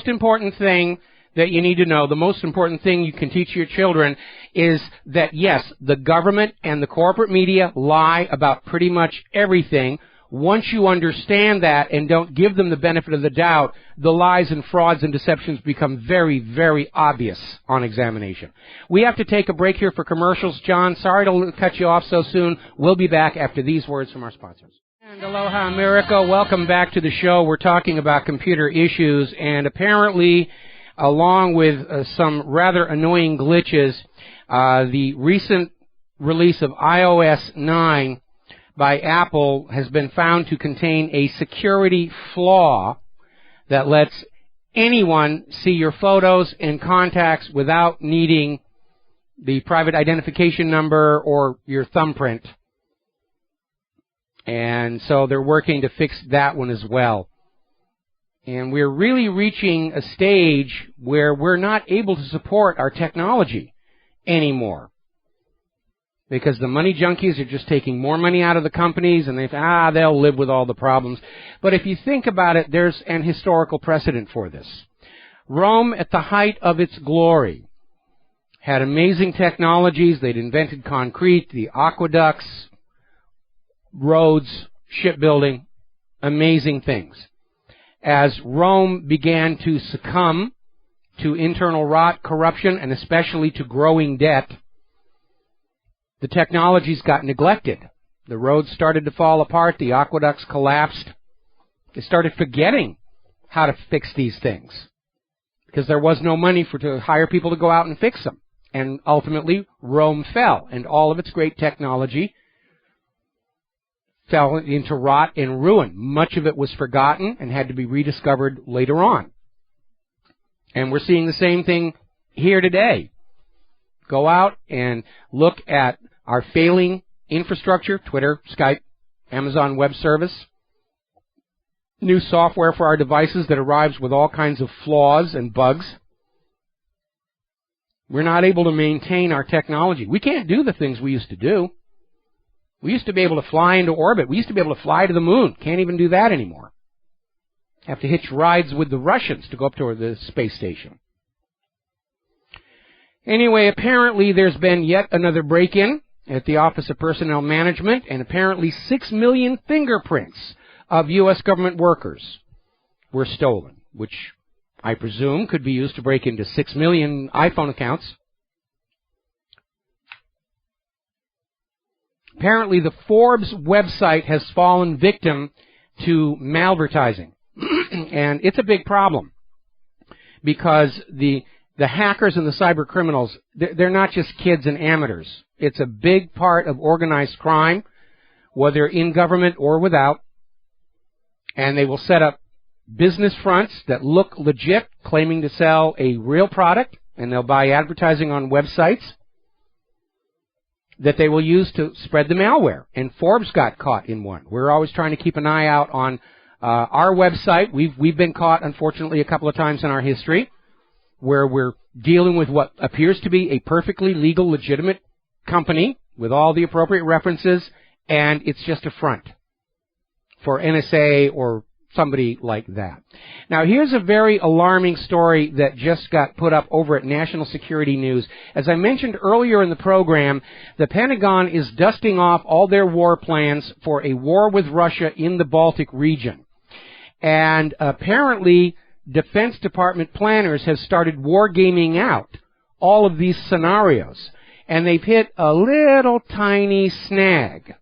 important thing that you need to know, the most important thing you can teach your children is that, yes, the government and the corporate media lie about pretty much everything. Once you understand that and don't give them the benefit of the doubt, the lies and frauds and deceptions become very, very obvious on examination. We have to take a break here for commercials. John, sorry to cut you off so soon. We'll be back after these words from our sponsors. And aloha, America. Welcome back to the show. We're talking about computer issues, and apparently, along with some rather annoying glitches, the recent release of iOS 9 by Apple has been found to contain a security flaw that lets anyone see your photos and contacts without needing the private identification number or your thumbprint. And so they're working to fix that one as well. And we're really reaching a stage where we're not able to support our technology anymore, because the money junkies are just taking more money out of the companies, and they'll live with all the problems. But if you think about it, there's an historical precedent for this. Rome, at the height of its glory, had amazing technologies. They'd invented concrete, the aqueducts, roads, shipbuilding, amazing things. As Rome began to succumb to internal rot, corruption, and especially to growing debt, the technologies got neglected. The roads started to fall apart. The aqueducts collapsed. They started forgetting how to fix these things because there was no money to hire people to go out and fix them. And ultimately, Rome fell, and all of its great technology fell into rot and ruin. Much of it was forgotten and had to be rediscovered later on. And we're seeing the same thing here today. Go out and look at our failing infrastructure, Twitter, Skype, Amazon Web Service, new software for our devices that arrives with all kinds of flaws and bugs. We're not able to maintain our technology. We can't do the things we used to do. We used to be able to fly into orbit. We used to be able to fly to the moon. Can't even do that anymore. Have to hitch rides with the Russians to go up to the space station. Anyway, apparently there's been yet another break-in at the Office of Personnel Management, and apparently 6 million fingerprints of U.S. government workers were stolen, which I presume could be used to break into 6 million iPhone accounts. Apparently, the Forbes website has fallen victim to malvertising. And it's a big problem because the hackers and the cyber criminals, they're not just kids and amateurs. It's a big part of organized crime, whether in government or without. And they will set up business fronts that look legit, claiming to sell a real product, and they'll buy advertising on websites that they will use to spread the malware. And Forbes got caught in one. We're always trying to keep an eye out on our website. We've been caught, unfortunately, a couple of times in our history, where we're dealing with what appears to be a perfectly legal, legitimate company with all the appropriate references, and it's just a front for NSA or somebody like that. Now, here's a very alarming story that just got put up over at National Security News. As I mentioned earlier in the program, the Pentagon is dusting off all their war plans for a war with Russia in the Baltic region. And apparently, Defense Department planners have started wargaming out all of these scenarios. And they've hit a little tiny snag.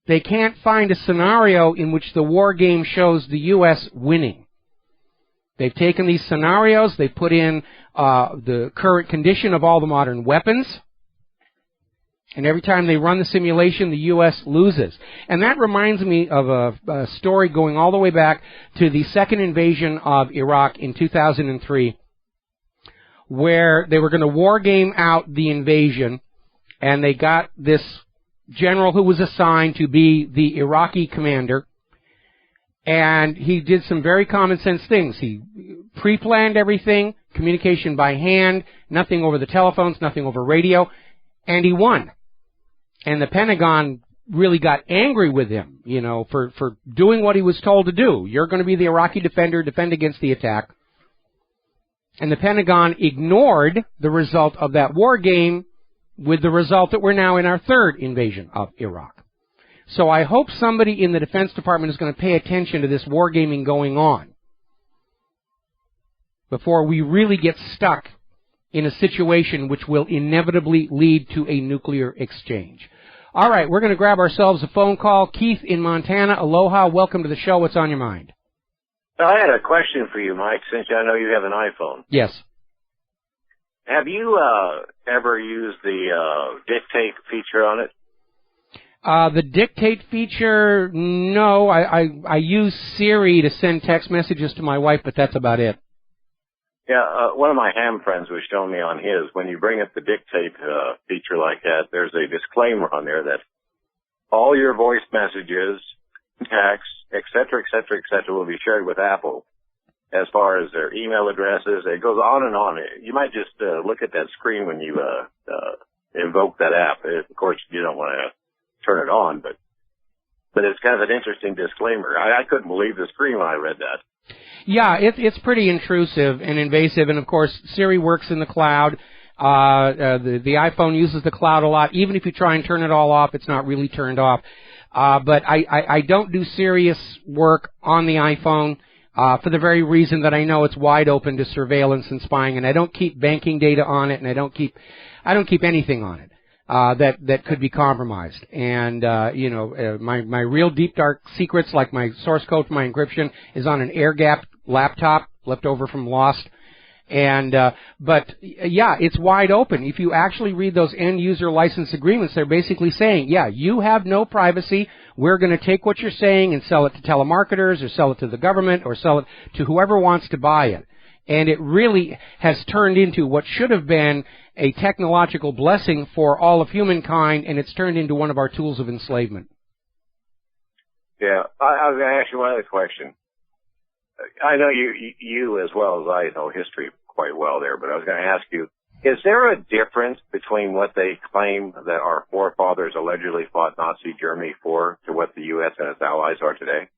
They can't find a scenario in which the war game shows the U.S. winning. They've taken these scenarios, they've put in the current condition of all the modern weapons, and every time they run the simulation, the U.S. loses. And that reminds me of a story going all the way back to the second invasion of Iraq in 2003, where they were going to war game out the invasion, and they got this general who was assigned to be the Iraqi commander, and he did some very common sense things. He pre-planned everything, communication by hand, nothing over the telephones, nothing over radio, and he won. And the Pentagon really got angry with him, for doing what he was told to do. You're going to be the Iraqi defender, defend against the attack. And the Pentagon ignored the result of that war game with the result that we're now in our third invasion of Iraq. So I hope somebody in the Defense Department is going to pay attention to this wargaming going on before we really get stuck in a situation which will inevitably lead to a nuclear exchange. All right, we're going to grab ourselves a phone call. Keith in Montana, aloha, welcome to the show. What's on your mind? I had a question for you, Mike, since I know you have an iPhone. Yes. Have you ever used the dictate feature on it? The dictate feature, no. I use Siri to send text messages to my wife, but that's about it. Yeah, one of my ham friends was showing me on his, when you bring up the dictate feature like that, there's a disclaimer on there that all your voice messages, texts, et cetera, will be shared with Apple as far as their email addresses. It goes on and on. You might just look at that screen when you invoke that app. Of course, you don't want to turn it on, but it's kind of an interesting disclaimer. I couldn't believe the screen when I read that. Yeah, it's pretty intrusive and invasive, and of course, Siri works in the cloud. The iPhone uses the cloud a lot. Even if you try and turn it all off, it's not really turned off. But I don't do serious work on the iPhone for the very reason that I know it's wide open to surveillance and spying, and I don't keep banking data on it, and I don't keep anything on it that could be compromised. And my real deep dark secrets, like my source code for my encryption, is on an air-gapped laptop left over from Lost. And but yeah, it's wide open. If you actually read those end user license agreements, they're basically saying, yeah, you have no privacy. We're going to take what you're saying and sell it to telemarketers, or sell it to the government, or sell it to whoever wants to buy it. And it really has turned into what should have been a technological blessing for all of humankind, and it's turned into one of our tools of enslavement. Yeah, I was going to ask you one other question. I know you as well as I know history quite well there, but I was going to ask you, is there a difference between what they claim that our forefathers allegedly fought Nazi Germany for to what the U.S. and its allies are today?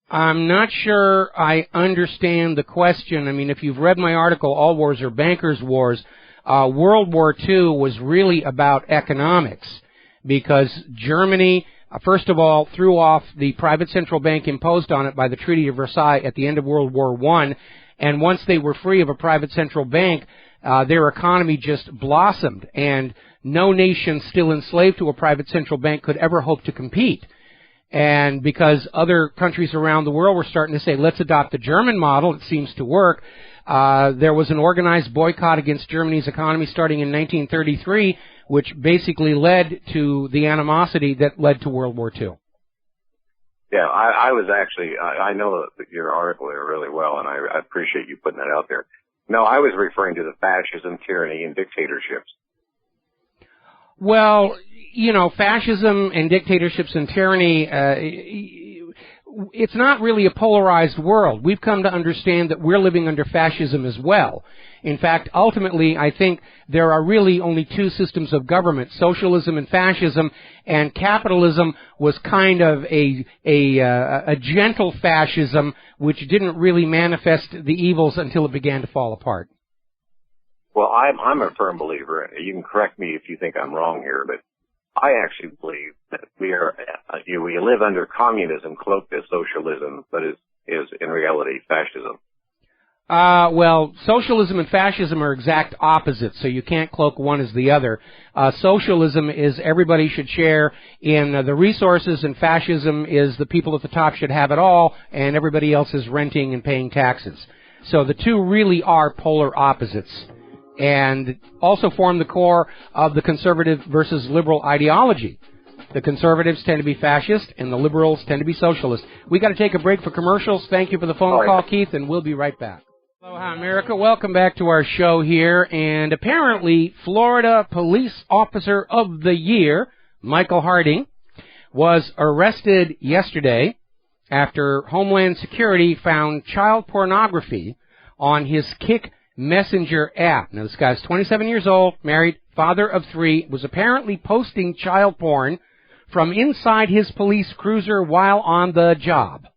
I'm not sure I understand the question. I mean, if you've read my article, All Wars Are Bankers' Wars, World War II was really about economics, because Germany, first of all, threw off the private central bank imposed on it by the Treaty of Versailles at the end of World War I, and once they were free of a private central bank, their economy just blossomed, and no nation still enslaved to a private central bank could ever hope to compete. And because other countries around the world were starting to say, let's adopt the German model, it seems to work, there was an organized boycott against Germany's economy starting in 1933, which basically led to the animosity that led to World War II. Yeah, I was actually, I know your article there really well, and I appreciate you putting that out there. No, I was referring to the fascism, tyranny, and dictatorships. Well, fascism and dictatorships and tyranny, it's not really a polarized world. We've come to understand that we're living under fascism as well. In fact, ultimately, I think there are really only two systems of government, socialism and fascism, and capitalism was kind of a gentle fascism which didn't really manifest the evils until it began to fall apart. Well, I'm a firm believer. You can correct me if you think I'm wrong here, but I actually believe that we live under communism cloaked as socialism, but is in reality fascism. Well, socialism and fascism are exact opposites, so you can't cloak one as the other. Socialism is everybody should share in the resources, and fascism is the people at the top should have it all, and everybody else is renting and paying taxes. So the two really are polar opposites, and also form the core of the conservative versus liberal ideology. The conservatives tend to be fascist, and the liberals tend to be socialist. We got to take a break for commercials. Thank you for the phone call, Keith, and we'll be right back. Aloha, America. Welcome back to our show here. And apparently, Florida Police Officer of the Year, Michael Harding, was arrested yesterday after Homeland Security found child pornography on his Kick Messenger app. Now, this guy's 27 years old, married, father of 3, was apparently posting child porn from inside his police cruiser while on the job.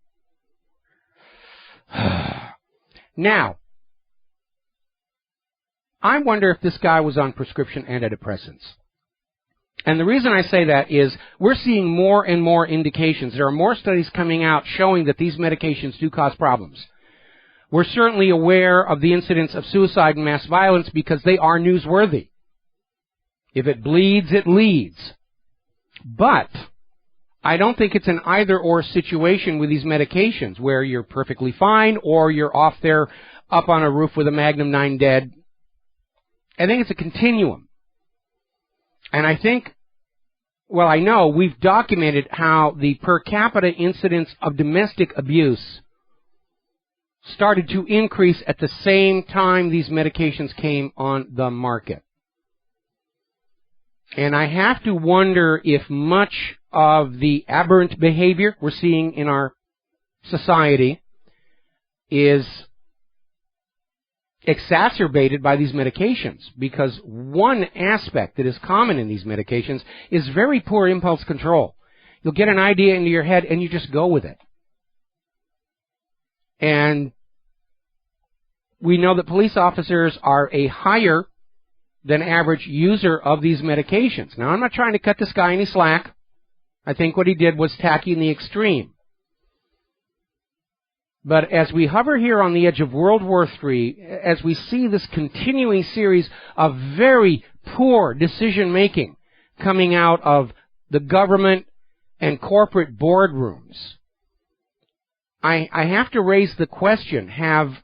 Now, I wonder if this guy was on prescription antidepressants. And the reason I say that is we're seeing more and more indications. There are more studies coming out showing that these medications do cause problems. We're certainly aware of the incidence of suicide and mass violence because they are newsworthy. If it bleeds, it leads. But I don't think it's an either-or situation with these medications where you're perfectly fine or you're off there up on a roof with a Magnum 9 dead. I think it's a continuum. And I think, well, I know we've documented how the per capita incidence of domestic abuse started to increase at the same time these medications came on the market. And I have to wonder if much of the aberrant behavior we're seeing in our society is exacerbated by these medications, because one aspect that is common in these medications is very poor impulse control. You'll get an idea into your head and you just go with it. And we know that police officers are a higher than average user of these medications. Now, I'm not trying to cut this guy any slack. I think what he did was tacky in the extreme. But as we hover here on the edge of World War III, as we see this continuing series of very poor decision-making coming out of the government and corporate boardrooms, I have to raise the question, have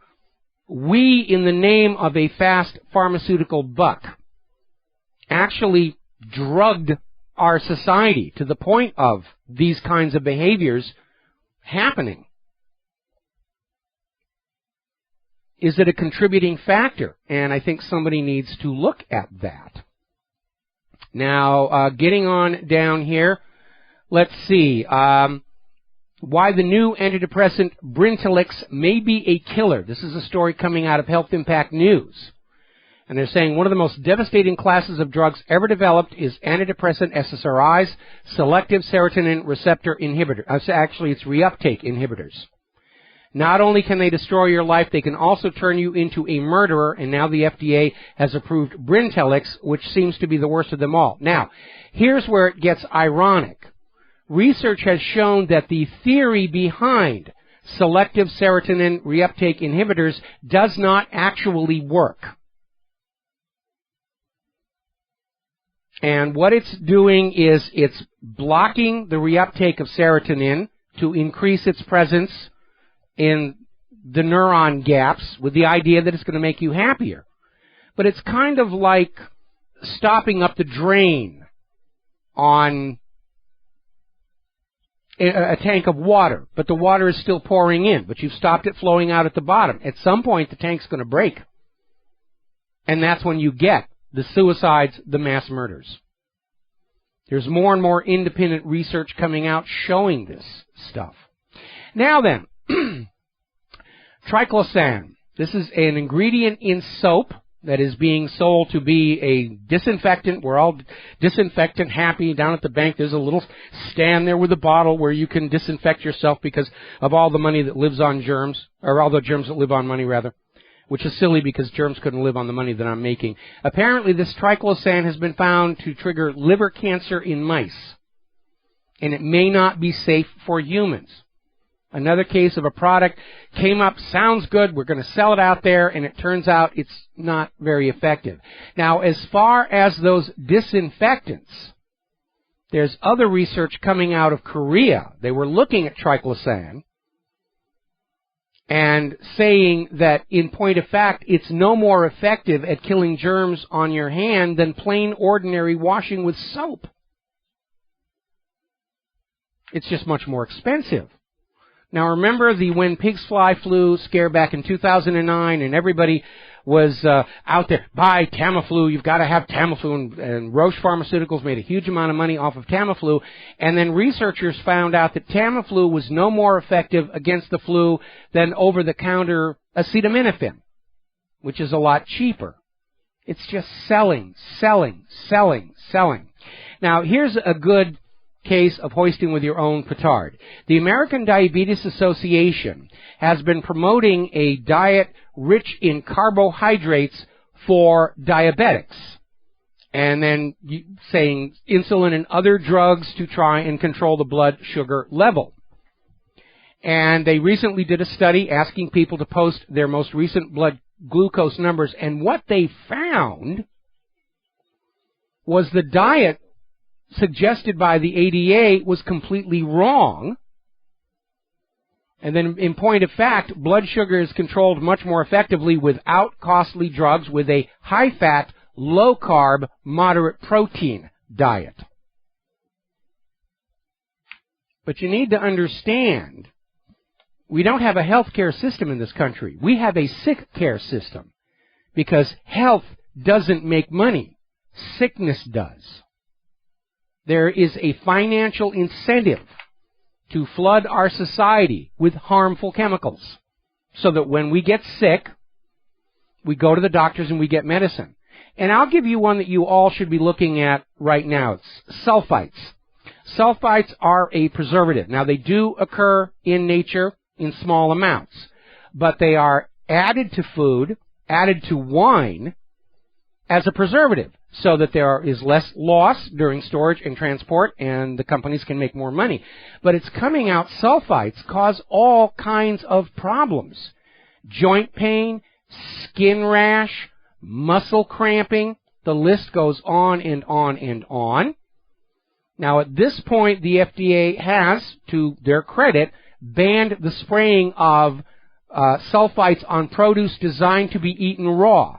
we, in the name of a fast pharmaceutical buck, actually drugged our society to the point of these kinds of behaviors happening? Is it a contributing factor? And I think somebody needs to look at that. Now, getting on down here, let's see. Why the new antidepressant Brintellix may be a killer. This is a story coming out of Health Impact News. And they're saying one of the most devastating classes of drugs ever developed is antidepressant SSRIs, selective serotonin receptor inhibitors. Actually, it's reuptake inhibitors. Not only can they destroy your life, they can also turn you into a murderer, and now the FDA has approved Brintellix, which seems to be the worst of them all. Now, here's where it gets ironic. Research has shown that the theory behind selective serotonin reuptake inhibitors does not actually work. And what it's doing is it's blocking the reuptake of serotonin to increase its presence in the neuron gaps with the idea that it's going to make you happier. But it's kind of like stopping up the drain on a tank of water, but the water is still pouring in, but you've stopped it flowing out at the bottom. At some point, the tank's going to break. And that's when you get the suicides, the mass murders. There's more and more independent research coming out showing this stuff. Now then, triclosan. This is an ingredient in soap that is being sold to be a disinfectant. We're all disinfectant happy. Down at the bank, there's a little stand there with a bottle where you can disinfect yourself because of all the money that lives on germs, or all the germs that live on money, rather, which is silly because germs couldn't live on the money that I'm making. Apparently, this triclosan has been found to trigger liver cancer in mice, and it may not be safe for humans. Another case of a product came up, sounds good, we're going to sell it out there, and it turns out it's not very effective. Now, as far as those disinfectants, there's other research coming out of Korea. They were looking at triclosan and saying that, in point of fact, it's no more effective at killing germs on your hand than plain ordinary washing with soap. It's just much more expensive. Now, remember the when pigs fly flu scare back in 2009, and everybody was out there, buy Tamiflu, you've got to have Tamiflu, and Roche Pharmaceuticals made a huge amount of money off of Tamiflu, and then researchers found out that Tamiflu was no more effective against the flu than over-the-counter acetaminophen, which is a lot cheaper. It's just selling. Now, here's a good case of hoisting with your own petard. The American Diabetes Association has been promoting a diet rich in carbohydrates for diabetics, and then saying insulin and other drugs to try and control the blood sugar level. And they recently did a study asking people to post their most recent blood glucose numbers, and what they found was the diet suggested by the ADA was completely wrong. And then, in point of fact, blood sugar is controlled much more effectively without costly drugs with a high-fat, low-carb, moderate protein diet. But you need to understand, we don't have a health care system in this country. We have a sick care system because health doesn't make money. Sickness does. There is a financial incentive to flood our society with harmful chemicals so that when we get sick, we go to the doctors and we get medicine. And I'll give you one that you all should be looking at right now. It's sulfites. Sulfites are a preservative. Now, they do occur in nature in small amounts, but they are added to food, added to wine as a preservative so that there is less loss during storage and transport and the companies can make more money. But it's coming out, sulfites cause all kinds of problems. Joint pain, skin rash, muscle cramping, the list goes on and on and on. Now, at this point, the FDA has, to their credit, banned the spraying of sulfites on produce designed to be eaten raw,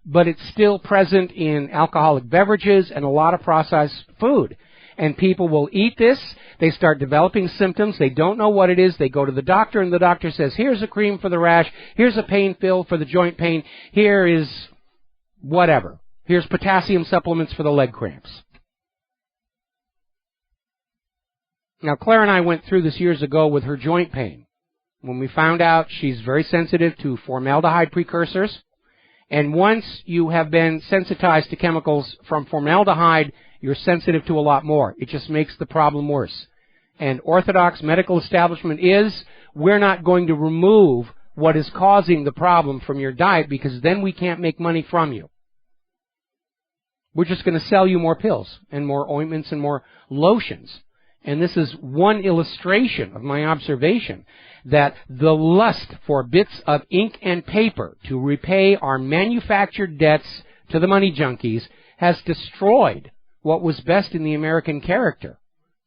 but it's still present in alcoholic beverages and a lot of processed food. And people will eat this, they start developing symptoms, they don't know what it is, they go to the doctor, and the doctor says, here's a cream for the rash, here's a pain pill for the joint pain, here is whatever, here's potassium supplements for the leg cramps. Now, Claire and I went through this years ago with her joint pain. When we found out she's very sensitive to formaldehyde precursors, and once you have been sensitized to chemicals from formaldehyde, you're sensitive to a lot more. It just makes the problem worse. And orthodox medical establishment is, we're not going to remove what is causing the problem from your diet because then we can't make money from you. We're just going to sell you more pills and more ointments and more lotions. And this is one illustration of my observation that the lust for bits of ink and paper to repay our manufactured debts to the money junkies has destroyed what was best in the American character.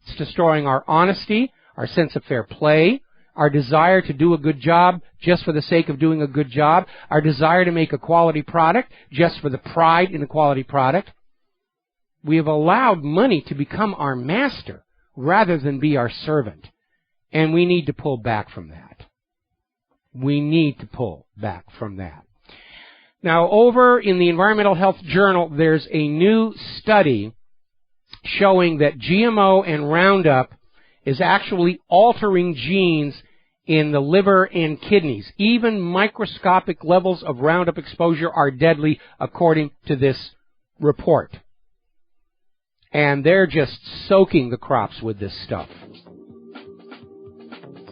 It's destroying our honesty, our sense of fair play, our desire to do a good job just for the sake of doing a good job, our desire to make a quality product just for the pride in a quality product. We have allowed money to become our master rather than be our servant. And we need to pull back from that. We need to pull back from that. Now, over in the Environmental Health Journal, there's a new study showing that GMO and Roundup is actually altering genes in the liver and kidneys. Even microscopic levels of Roundup exposure are deadly, according to this report. And they're just soaking the crops with this stuff.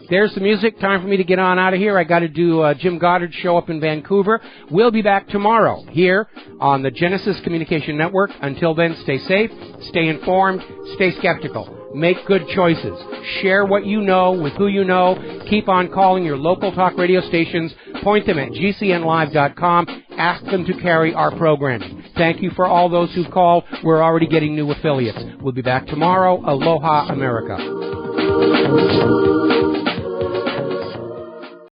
There's the music. Time for me to get on out of here. I got to do Jim Goddard's show up in Vancouver. We'll be back tomorrow here on the Genesis Communication Network. Until then, stay safe, stay informed, stay skeptical. Make good choices. Share what you know with who you know. Keep on calling your local talk radio stations. Point them at gcnlive.com. Ask them to carry our programming. Thank you for all those who called. We're already getting new affiliates. We'll be back tomorrow. Aloha, America.